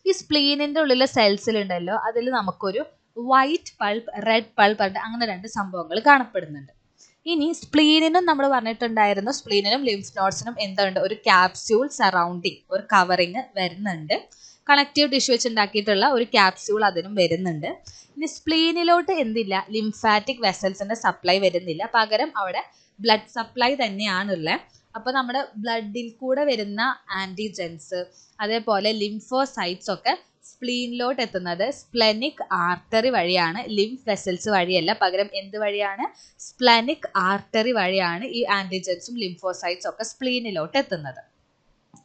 ഈ സ്പ്ലീനിൻ്റെ ഉള്ളിലെ സെൽസിലുണ്ടല്ലോ, അതിൽ നമുക്കൊരു വൈറ്റ് പൾപ്പ്, റെഡ് പൾപ്പ് അങ്ങനെ രണ്ട് സംഭവങ്ങൾ കാണപ്പെടുന്നുണ്ട്. ഇനി സ്പ്ലീനിനും നമ്മൾ പറഞ്ഞിട്ടുണ്ടായിരുന്നു, സ്പ്ലീനിനും ലിംഫ് നോഡ്സിനും എന്തുണ്ട്, ഒരു ക്യാപ്സ്യൂൾ സറൗണ്ടിങ്, ഒരു കവറിങ് വരുന്നുണ്ട്. കണക്റ്റീവ് ടിഷ്യൂ വെച്ച് ഉണ്ടാക്കിയിട്ടുള്ള ഒരു ക്യാപ്സ്യൂൾ അതിനും വരുന്നുണ്ട്. ഇനി സ്പ്ലീനിലോട്ട് എന്തില്ല, ലിംഫാറ്റിക് വെസൽസിന്റെ സപ്ലൈ വരുന്നില്ല, പകരം അവിടെ ബ്ലഡ് സപ്ലൈ തന്നെയാണുള്ളത്. അപ്പോൾ നമ്മുടെ ബ്ലഡിൽ കൂടെ വരുന്ന ആൻറ്റിജൻസ്, അതേപോലെ ലിംഫോസൈറ്റ്സ് ഒക്കെ സ്പ്ലീനിലോട്ട് എത്തുന്നത് സ്പ്ലെനിക് ആർട്ടറി വഴിയാണ്, ലിംഫ് വെസൽസ് വഴിയല്ല. പകരം എന്ത് വഴിയാണ്, സ്പ്ലെനിക് ആർട്ടറി വഴിയാണ് ഈ ആൻറ്റിജൻസും ലിംഫോസൈറ്റ്സ് ഒക്കെ സ്പ്ലീനിലോട്ട് എത്തുന്നത്.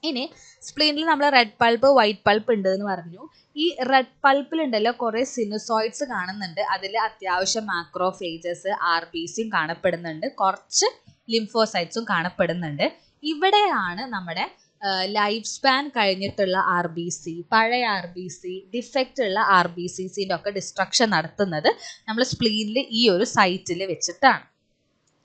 ഇനി സ്പ്ലീനിൽ നമ്മൾ റെഡ് പൾപ്പ്, വൈറ്റ് പൾപ്പ് ഉണ്ട് എന്ന് പറഞ്ഞു. ഈ റെഡ് പൾപ്പിലുണ്ടല്ലോ കുറേ സിനുസോയിഡ്സ് കാണുന്നുണ്ട്. അതിൽ അത്യാവശ്യം മാക്രോഫേജസ്, RBCയും കാണപ്പെടുന്നുണ്ട്, കുറച്ച് ലിംഫോസൈറ്റ്സും കാണപ്പെടുന്നുണ്ട്. ഇവിടെയാണ് നമ്മുടെ ലൈഫ് സ്പാൻ കഴിഞ്ഞിട്ടുള്ള RBC, പഴയ RBC, ഡിഫക്റ്റ് ഉള്ള RBCസിൻ്റെ ഒക്കെ ഡിസ്ട്രക്ഷൻ നടത്തുന്നത് നമ്മൾ സ്പ്ലീനിൽ ഈ ഒരു സൈറ്റിൽ വെച്ചിട്ടാണ്.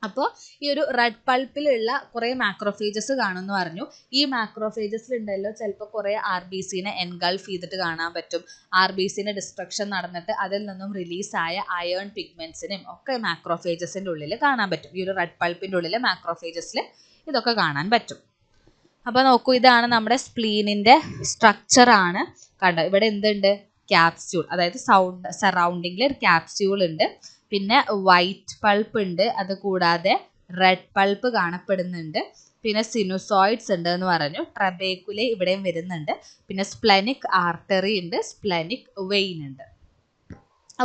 അപ്പോൾ ഈ ഒരു റെഡ് പൾപ്പിലുള്ള കുറേ മാക്രോഫേജസ് കാണുമെന്ന് പറഞ്ഞു. ഈ മാക്രോഫേജസിലുണ്ടല്ലോ ചിലപ്പോൾ കുറേ RBCനെ എൻഗൾഫ് ചെയ്തിട്ട് കാണാൻ പറ്റും. RBCൻ്റെ ഡിസ്ട്രക്ഷൻ നടന്നിട്ട് അതിൽ നിന്നും റിലീസായ അയേൺ പിഗ്മെൻറ്റ്സിനും ഒക്കെ മാക്രോഫേജസിൻ്റെ ഉള്ളിൽ കാണാൻ പറ്റും. ഈ ഒരു റെഡ് പൾപ്പിൻ്റെ ഉള്ളിൽ മാക്രോഫേജസിൽ ഇതൊക്കെ കാണാൻ പറ്റും. അപ്പോൾ നോക്കൂ, ഇതാണ് നമ്മുടെ സ്പ്ലീനിൻ്റെ സ്ട്രക്ചറാണ്. കണ്ടോ, ഇവിടെ എന്തുണ്ട്, ക്യാപ്സ്യൂൾ, അതായത് സറൗണ്ടിങ്ങിൽ ഒരു ക്യാപ്സ്യൂൾ ഉണ്ട്, പിന്നെ വൈറ്റ് പൾപ്പ് ഉണ്ട്, അത് കൂടാതെ റെഡ് പൾപ്പ് കാണപ്പെടുന്നുണ്ട്, പിന്നെ സിനുസോയിഡ്സ് ഉണ്ട് എന്ന് പറഞ്ഞു, ട്രബേക്കുലെ ഇവിടെയും വരുന്നുണ്ട്, പിന്നെ സ്പ്ലെനിക് ആർട്ടറി ഉണ്ട്, സ്പ്ലെനിക് വെയിൻ ഉണ്ട്.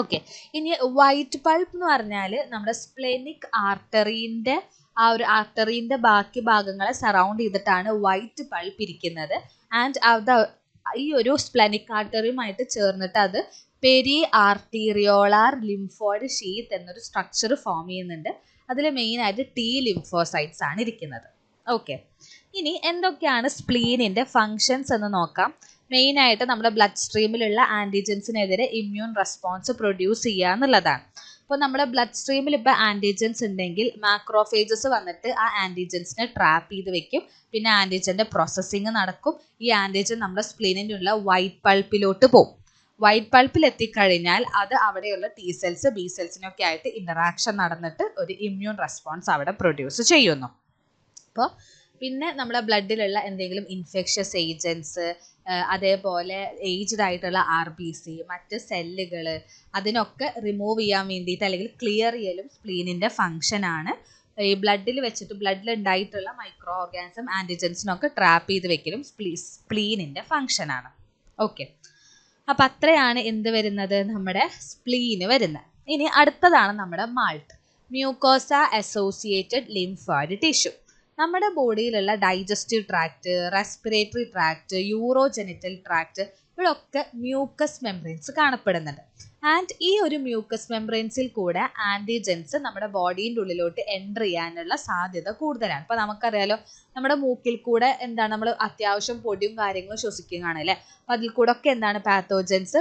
ഓക്കെ, ഇനി വൈറ്റ് പൾപ്പ് എന്ന് പറഞ്ഞാൽ നമ്മുടെ സ്പ്ലെനിക് ആർട്ടറീൻ്റെ ആ ഒരു ആർട്ടറീൻ്റെ ബാക്കി ഭാഗങ്ങളെ സറൗണ്ട് ചെയ്തിട്ടാണ് വൈറ്റ് പൾപ്പ് ഇരിക്കുന്നത്. ആൻഡ് അത് ഈ ഒരു സ്പ്ലെനിക് ആർട്ടറിയുമായിട്ട് ചേർന്നിട്ട് അത് പെരി ആർട്ടീരിയോളാർ ലിംഫോയിഡ് ഷീത്ത് എന്നൊരു സ്ട്രക്ചർ ഫോം ചെയ്യുന്നുണ്ട്. അതിൽ മെയിനായിട്ട് T ലിംഫോസൈറ്റ്സ് ആണ് ഇരിക്കുന്നത്. ഓക്കെ, ഇനി എന്തൊക്കെയാണ് സ്പ്ലീനിൻ്റെ ഫങ്ഷൻസ് എന്ന് നോക്കാം. മെയിനായിട്ട് നമ്മുടെ ബ്ലഡ് സ്ട്രീമിലുള്ള ആൻറ്റിജൻസിനെതിരെ ഇമ്മ്യൂൺ റെസ്പോൺസ് പ്രൊഡ്യൂസ് ചെയ്യുക എന്നുള്ളതാണ്. അപ്പോൾ നമ്മുടെ ബ്ലഡ് സ്ട്രീമിൽ ഇപ്പോൾ ആൻറ്റിജൻസ് ഉണ്ടെങ്കിൽ മാക്രോഫേജസ് വന്നിട്ട് ആ ആൻറ്റിജൻസിനെ ട്രാപ്പ് ചെയ്ത് വെക്കും. പിന്നെ ആൻറ്റിജൻ്റെ പ്രോസസ്സിങ് നടക്കും. ഈ ആൻറ്റിജൻ നമ്മുടെ സ്പ്ലീനിൻ്റെ ഉള്ള വൈറ്റ് പൾപ്പിലോട്ട് പോകും. വൈറ്റ് പൾപ്പിൽ എത്തിക്കഴിഞ്ഞാൽ അത് അവിടെയുള്ള T സെൽസ്, B സെൽസിനൊക്കെ ആയിട്ട് ഇൻ്ററാക്ഷൻ നടന്നിട്ട് ഒരു ഇമ്മ്യൂൺ റെസ്പോൺസ് അവിടെ പ്രൊഡ്യൂസ് ചെയ്യുന്നു. അപ്പോൾ പിന്നെ നമ്മുടെ ബ്ലഡിലുള്ള എന്തെങ്കിലും ഇൻഫെക്ഷ്യസ് ഏജൻസ്, അതേപോലെ ഏജ്ഡ് ആയിട്ടുള്ള RBC, മറ്റ് സെല്ലുകൾ, അതിനൊക്കെ റിമൂവ് ചെയ്യാൻ വേണ്ടിയിട്ട് അല്ലെങ്കിൽ ക്ലിയർ ചെയ്യലും സ്പ്ലീനിൻ്റെ ഫങ്ഷനാണ്. ഈ ബ്ലഡിൽ വെച്ചിട്ട് ബ്ലഡിൽ ഉണ്ടായിട്ടുള്ള മൈക്രോ ഓർഗാനിസം ആൻറ്റിജൻസിനൊക്കെ ട്രാപ്പ് ചെയ്ത് വെക്കലും സ്പ്ലീനിൻ്റെ ഫങ്ഷനാണ്. ഓക്കെ, അപ്പം അത്രയാണ് എന്ത് വരുന്നത്, നമ്മുടെ സ്പ്ലീന് വരുന്നത്. ഇനി അടുത്തതാണ് നമ്മുടെ MALT, mucosa associated lymphoid tissue. നമ്മുടെ ബോഡിയിലുള്ള digestive tract, respiratory tract, urogenital tract, ഇവിടെയൊക്കെ മ്യൂക്കസ് മെംബ്രെയിൻസ് കാണപ്പെടുന്നുണ്ട്. ആൻഡ് ഈ ഒരു മ്യൂക്കസ് മെംബ്രെയിൻസിൽ കൂടെ ആൻറ്റിജൻസ് നമ്മുടെ ബോഡീൻ്റെ ഉള്ളിലോട്ട് എൻ്റർ ചെയ്യാനുള്ള സാധ്യത കൂടുതലാണ്. അപ്പോൾ നമുക്കറിയാലോ, നമ്മുടെ മൂക്കിൽ കൂടെ എന്താണ്, നമ്മൾ അത്യാവശ്യം പൊടിയും കാര്യങ്ങളും ശ്വസിക്കുകയാണ് അല്ലേ. അപ്പോൾ അതിൽ കൂടെ ഒക്കെ എന്താണ്, പാത്തോജൻസ്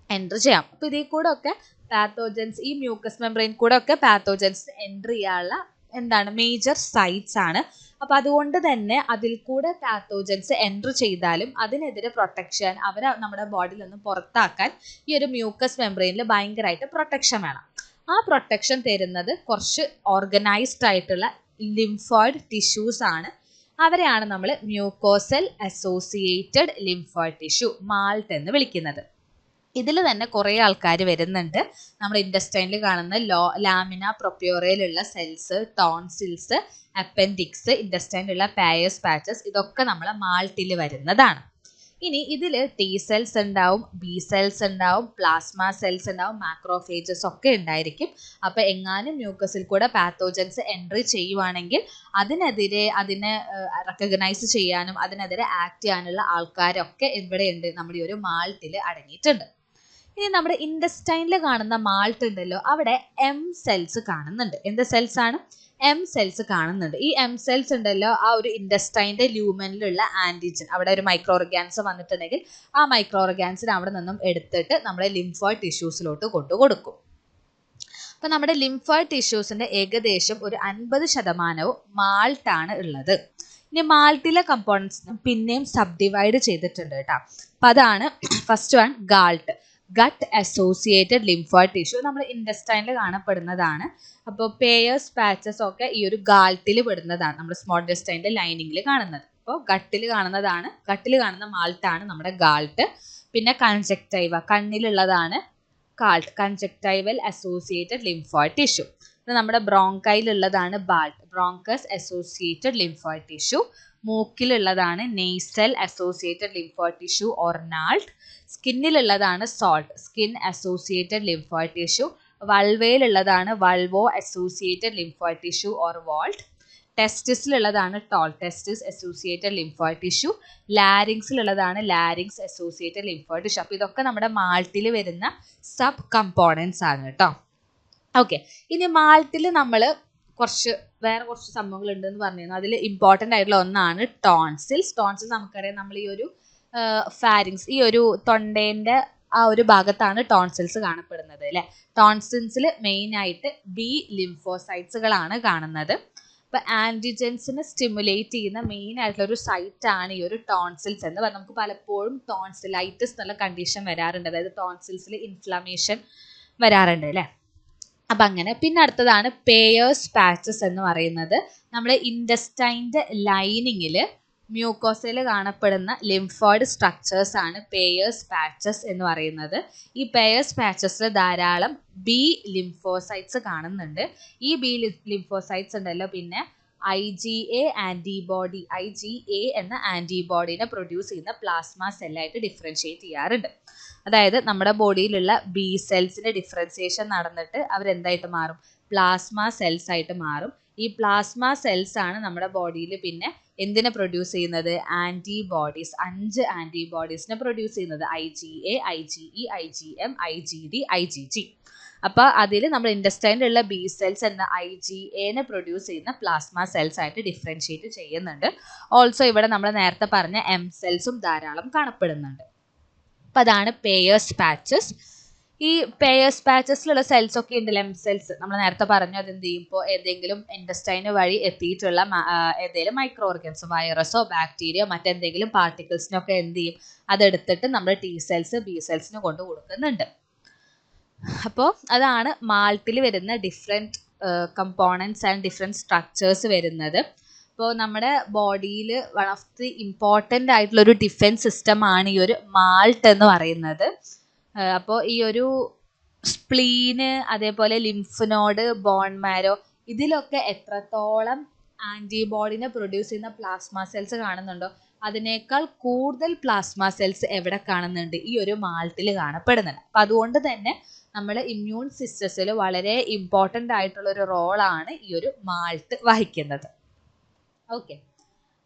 എൻ്റർ ചെയ്യാം. അപ്പോൾ ഇതിൽ കൂടെ ഒക്കെ പാത്തോജൻസ്, ഈ മ്യൂക്കസ് മെംബ്രെയിൻ കൂടെ ഒക്കെ പാത്തോജൻസ് എൻ്റർ ചെയ്യാനുള്ള എന്താണ് മേജർ സൈറ്റ്സ് ആണ്. അപ്പോൾ അതുകൊണ്ട് തന്നെ അതിൽ കൂടെ പാത്തോജൻസ് എൻ്റർ ചെയ്താലും അതിനെതിരെ പ്രൊട്ടക്ഷൻ അവരെ നമ്മുടെ ബോഡിയിൽ നിന്ന് പുറത്താക്കാൻ ഈ ഒരു മ്യൂക്കസ് മെംബ്രെയിനിൽ ഭയങ്കരമായിട്ട് പ്രൊട്ടക്ഷൻ വേണം. ആ പ്രൊട്ടക്ഷൻ തരുന്നത് കുറച്ച് ഓർഗനൈസ്ഡ് ആയിട്ടുള്ള ലിംഫോയിഡ് ടിഷ്യൂസ് ആണ്. അവരെയാണ് നമ്മൾ mucosal associated lymphoid tissue, malt എന്ന് വിളിക്കുന്നത്. ഇതിൽ തന്നെ കുറേ ആൾക്കാർ വരുന്നുണ്ട്. നമ്മുടെ ഇൻറ്റസ്റ്റൈനിൽ കാണുന്ന ലാമിന പ്രൊപ്യൂറയിലുള്ള സെൽസ്, ടോൺസിൽസ്, അപ്പൻഡിക്സ്, ഇൻറ്റസ്റ്റൈനിലുള്ള പായസ് പാച്ചസ്, ഇതൊക്കെ നമ്മളെ മാൾട്ടിൽ വരുന്നതാണ്. ഇനി ഇതിൽ T സെൽസ് ഉണ്ടാവും, B സെൽസ് ഉണ്ടാവും, പ്ലാസ്മ സെൽസ് ഉണ്ടാവും, മാക്രോഫേജസ് ഒക്കെ ഉണ്ടായിരിക്കും. അപ്പോൾ എങ്ങാനും മ്യൂക്കസിൽ കൂടെ പാത്തോജൻസ് എൻട്രി ചെയ്യുവാണെങ്കിൽ അതിനെ റെക്കഗ്നൈസ് ചെയ്യാനും അതിനെതിരെ ആക്ട് ചെയ്യാനുള്ള ആൾക്കാരൊക്കെ ഇവിടെയുണ്ട്, നമ്മുടെ ഈ ഒരു മാൾട്ടിൽ അടങ്ങിയിട്ടുണ്ട്. ഇനി നമ്മുടെ ഇൻഡസ്റ്റൈനിൽ കാണുന്ന മാൾട്ട് ഉണ്ടല്ലോ, അവിടെ എം സെൽസ് കാണുന്നുണ്ട്. എന്ത് സെൽസ് ആണ്? എം സെൽസ് കാണുന്നുണ്ട്. ഈ എം സെൽസ് ഉണ്ടല്ലോ, ആ ഒരു ഇൻഡസ്റ്റൈൻ്റെ ലൂമനിലുള്ള ആൻറ്റിജൻ, അവിടെ ഒരു മൈക്രോ ഓർഗാനിസം വന്നിട്ടുണ്ടെങ്കിൽ ആ മൈക്രോ ഓർഗാനിസം അവിടെ നിന്നും എടുത്തിട്ട് നമ്മുടെ ലിംഫോയിഡ് ടിഷ്യൂസിലോട്ട് കൊണ്ടു കൊടുക്കും. അപ്പം നമ്മുടെ ലിംഫോയിഡ് ടിഷ്യൂസിൻ്റെ ഏകദേശം ഒരു 50% മാൾട്ടാണ് ഉള്ളത്. ഇനി മാൾട്ടിലെ കമ്പോണൻസ് പിന്നെയും സബ് ഡിവൈഡ് ചെയ്തിട്ടുണ്ട് കേട്ടോ. അപ്പം അതാണ് first one GALT, gut associated lymphoid tissue. നമ്മൾ ഇൻഡസ്റ്റൈനിൽ കാണപ്പെടുന്നതാണ്. അപ്പോൾ പേയേഴ്സ് പാച്ചസ് ഒക്കെ ഈ ഒരു ഗാൾട്ടിൽ പെടുന്നതാണ്, നമ്മുടെ സ്മോൾ ഇൻഡസ്റ്റൈൻ്റെ ലൈനിങ്ങിൽ കാണുന്നത്. അപ്പോൾ ഗട്ടിൽ കാണുന്ന മാൾട്ടാണ് നമ്മുടെ ഗാൾട്ട്. പിന്നെ കൺജക്റ്റൈവ, കണ്ണിലുള്ളതാണ് CALT, conjunctival associated lymphoid tissue. നമ്മുടെ ബ്രോങ്കയിലുള്ളതാണ് BALT, bronchus associated lymphoid tissue. മൂക്കിലുള്ളതാണ് nasal associated lymphoid tissue or NALT. സ്കിന്നിലുള്ളതാണ് SALT, skin associated lymphoid tissue. വൾവയിലുള്ളതാണ് vulvo associated lymphoid tissue or VALT. ടെസ്റ്റിസിലുള്ളതാണ് TALT, testis associated lymphoid tissue. ലാരിങ്സിലുള്ളതാണ് larynx associated lymphoid tissue. അപ്പോൾ ഇതൊക്കെ നമ്മുടെ മാൾട്ടിൽ വരുന്ന sub components ആണ് കേട്ടോ. ഓക്കെ, ഇനി മാൾട്ടിൽ നമ്മൾ വേറെ കുറച്ച് സംഭവങ്ങൾ ഉണ്ടെന്ന് പറഞ്ഞിരുന്നു. അതിൽ ഇമ്പോർട്ടൻ്റ് ആയിട്ടുള്ള ഒന്നാണ് ടോൺസിൽസ്. ടോൺസിൽസ് നമുക്കറിയാം, നമ്മൾ ഈ ഒരു ഫാരിങ്സ്, ഈ ഒരു തൊണ്ടേൻ്റെ ആ ഒരു ഭാഗത്താണ് ടോൺസിൽസ് കാണപ്പെടുന്നത് അല്ലേ. ടോൺസിൽസിൽ മെയിനായിട്ട് ബി ലിംഫോസൈറ്റ്സുകളാണ് കാണുന്നത്. അപ്പോൾ ആൻറ്റിജൻസിനെ സ്റ്റിമുലേറ്റ് ചെയ്യുന്ന മെയിൻ ആയിട്ടുള്ള ഒരു സൈറ്റാണ് ഈ ഒരു ടോൺസിൽസ് എന്ന് പറഞ്ഞാൽ നമുക്ക് പലപ്പോഴും ടോൺസിലൈറ്റിസ് എന്നുള്ള കണ്ടീഷൻ വരാറുണ്ട്, അതായത് ടോൺസിൽസിൽ ഇൻഫ്ലമേഷൻ വരാറുണ്ട് അല്ലേ. അപ്പം അങ്ങനെ. പിന്നെ അടുത്തതാണ് പേയേഴ്സ് പാച്ചസ് എന്ന് പറയുന്നത്. നമ്മുടെ ഇൻഡസ്റ്റൈൻ്റെ ലൈനിങ്ങിൽ മ്യൂക്കോസയിൽ കാണപ്പെടുന്ന ലിംഫോയിഡ് സ്ട്രക്ചേഴ്സ് ആണ് പേയേഴ്സ് പാച്ചസ് എന്ന് പറയുന്നത്. ഈ പേയേഴ്സ് പാച്ചസിൽ ധാരാളം ബി ലിംഫോസൈറ്റ്സ് കാണുന്നുണ്ട്. ഈ ബി ലിംഫോസൈറ്റ്സ് ഉണ്ടല്ലോ പിന്നെ IgA ആൻറ്റിബോഡി, IgA എന്ന ആൻറ്റിബോഡീനെ പ്രൊഡ്യൂസ് ചെയ്യുന്ന പ്ലാസ്മ സെല്ലായിട്ട് ഡിഫറൻഷിയേറ്റ് ചെയ്യാറുണ്ട്. അതായത് നമ്മുടെ ബോഡിയിലുള്ള ബി സെൽസിൻ്റെ ഡിഫറൻസിയേഷൻ നടന്നിട്ട് അവരെന്തായിട്ട് മാറും? പ്ലാസ്മ സെൽസ് ആയിട്ട് മാറും. ഈ പ്ലാസ്മ സെൽസ് ആണ് നമ്മുടെ ബോഡിയിൽ പിന്നെ എന്തിനെ പ്രൊഡ്യൂസ് ചെയ്യുന്നത്? ആൻറ്റിബോഡീസ്, 5 ആൻറ്റിബോഡീസിനെ പ്രൊഡ്യൂസ് ചെയ്യുന്നത്. IgA, IgE, IgM, IgD, IgG. അപ്പോൾ അതിൽ നമ്മൾ ഇൻഡസ്റ്റൈനിലുള്ള ബി സെൽസ് എന്ന IgAനെ പ്രൊഡ്യൂസ് ചെയ്യുന്ന പ്ലാസ്മ സെൽസ് ആയിട്ട് ഡിഫറൻഷിയേറ്റ് ചെയ്യുന്നുണ്ട്. ഓൾസോ ഇവിടെ നമ്മൾ നേരത്തെ പറഞ്ഞ എം സെൽസും ധാരാളം കാണപ്പെടുന്നുണ്ട്. അപ്പോൾ അതാണ് പേയേഴ്സ് പാച്ചസ്. ഈ പേയേഴ്സ് പാച്ചസിലുള്ള സെൽസ് ഒക്കെ ഉണ്ടല്ലോ, എം സെൽസ്, നമ്മൾ നേരത്തെ പറഞ്ഞു. അതെന്ത് ചെയ്യും? ഇപ്പോൾ ഏതെങ്കിലും ഇൻഡസ്റ്റൈന് വഴി എത്തിയിട്ടുള്ള ഏതെങ്കിലും മൈക്രോ ഓർഗൻസ്, വൈറസോ ബാക്ടീരിയോ മറ്റെന്തെങ്കിലും പാർട്ടിക്കിൾസിനൊക്കെ എന്ത് ചെയ്യും? അതെടുത്തിട്ട് നമ്മൾ T സെൽസ് ബി സെൽസിന് കൊണ്ട് കൊടുക്കുന്നുണ്ട്. അപ്പോൾ അതാണ് മാൾട്ടിൽ വരുന്ന different components and different structures വരുന്നത്. അപ്പോൾ നമ്മുടെ ബോഡിയിൽ വൺ ഓഫ് ദി ഇമ്പോർട്ടൻ്റ് ആയിട്ടുള്ളൊരു ഡിഫെൻസ് സിസ്റ്റമാണ് ഈ ഒരു മാൾട്ട് എന്ന് പറയുന്നത്. അപ്പോൾ ഈ ഒരു സ്പ്ലീന്, അതേപോലെ ലിംഫ് നോഡ്, ബോൺ മാരോ, ഇതിലൊക്കെ എത്രത്തോളം ആൻറ്റിബോഡിനെ പ്രൊഡ്യൂസ് ചെയ്യുന്ന പ്ലാസ്മ സെൽസ് കാണുന്നുണ്ടോ, അതിനേക്കാൾ കൂടുതൽ പ്ലാസ്മ സെൽസ് എവിടെ കാണുന്നുണ്ട്? ഈ ഒരു മാൾട്ടിൽ കാണപ്പെടുന്നുണ്ട്. അപ്പം അതുകൊണ്ട് തന്നെ നമ്മൾ ഇമ്മ്യൂൺ സിസ്റ്റത്തിൽ വളരെ ഇമ്പോർട്ടൻ്റ് ആയിട്ടുള്ളൊരു റോളാണ് ഈ ഒരു മാൾട്ട് വഹിക്കുന്നത്. ഓക്കെ,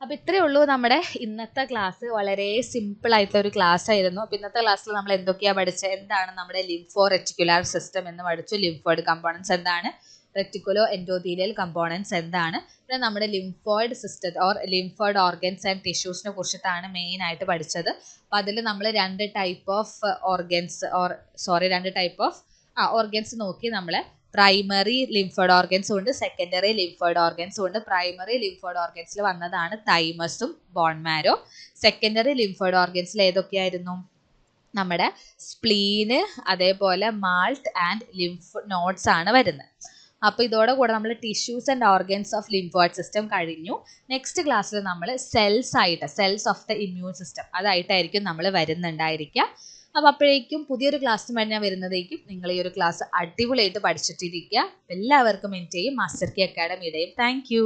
അപ്പോൾ ഇത്രയേ ഉള്ളൂ നമ്മുടെ ഇന്നത്തെ ക്ലാസ്. വളരെ സിമ്പിൾ ആയിട്ടുള്ള ഒരു ക്ലാസ് ആയിരുന്നു. അപ്പോൾ ഇന്നത്തെ ക്ലാസ്സിൽ നമ്മൾ എന്തൊക്കെയാണ് പഠിച്ചത്? എന്താണ് നമ്മുടെ ലിംഫോ റെറ്റിക്കുലാർ സിസ്റ്റം എന്ന് പഠിച്ചു. ലിംഫോയിഡ് കമ്പോണൻസ് എന്താണ്? റെറ്റിക്കുലോ എൻഡോത്തീലിയൽ കമ്പോണൻസ് എന്താണ്? പിന്നെ നമ്മുടെ lymphoid system or lymphoid organs and ടിഷ്യൂസിനെ കുറിച്ചിട്ടാണ് മെയിൻ ആയിട്ട് പഠിച്ചത്. അപ്പോൾ അതിൽ നമ്മൾ രണ്ട് ടൈപ്പ് ഓഫ് ഓർഗൻസ് നോക്കി. നമ്മൾ പ്രൈമറി ലിംഫോയിഡ് ഓർഗൻസും ഉണ്ട്, സെക്കൻഡറി ലിംഫോയിഡ് ഓർഗൻസും ഉണ്ട്. പ്രൈമറി ലിംഫോയിഡ് ഓർഗൻസിൽ വന്നതാണ് തൈമസും ബോൺ മാരോ. സെക്കൻഡറി ലിംഫോയിഡ് ഓർഗൻസിൽ ഏതൊക്കെയായിരുന്നു? നമ്മുടെ സ്പ്ലീന്, അതേപോലെ മാൾട്ട് ആൻഡ് ലിംഫ് നോഡ്സ് ആണ് വരുന്നത്. അപ്പോൾ ഇതോടെ കൂടെ നമ്മൾ tissues and organs of lymphoid system കഴിഞ്ഞു. നെക്സ്റ്റ് ക്ലാസ്സിൽ നമ്മൾ cells of the immune system അതായിട്ടായിരിക്കും നമ്മൾ വരുന്നുണ്ടായിരിക്കുക. അപ്പോൾ അപ്പോഴേക്കും പുതിയൊരു ക്ലാസ്സുമായി ഞാൻ വരുന്നതേക്കും നിങ്ങൾ ഈ ഒരു ക്ലാസ് അടിപൊളിയായിട്ട് പഠിച്ചിട്ടിരിക്കുക. എല്ലാവർക്കും എൻ്റെയും മാസ്റ്റർ കി അക്കാഡമിയുടെയും താങ്ക് യു.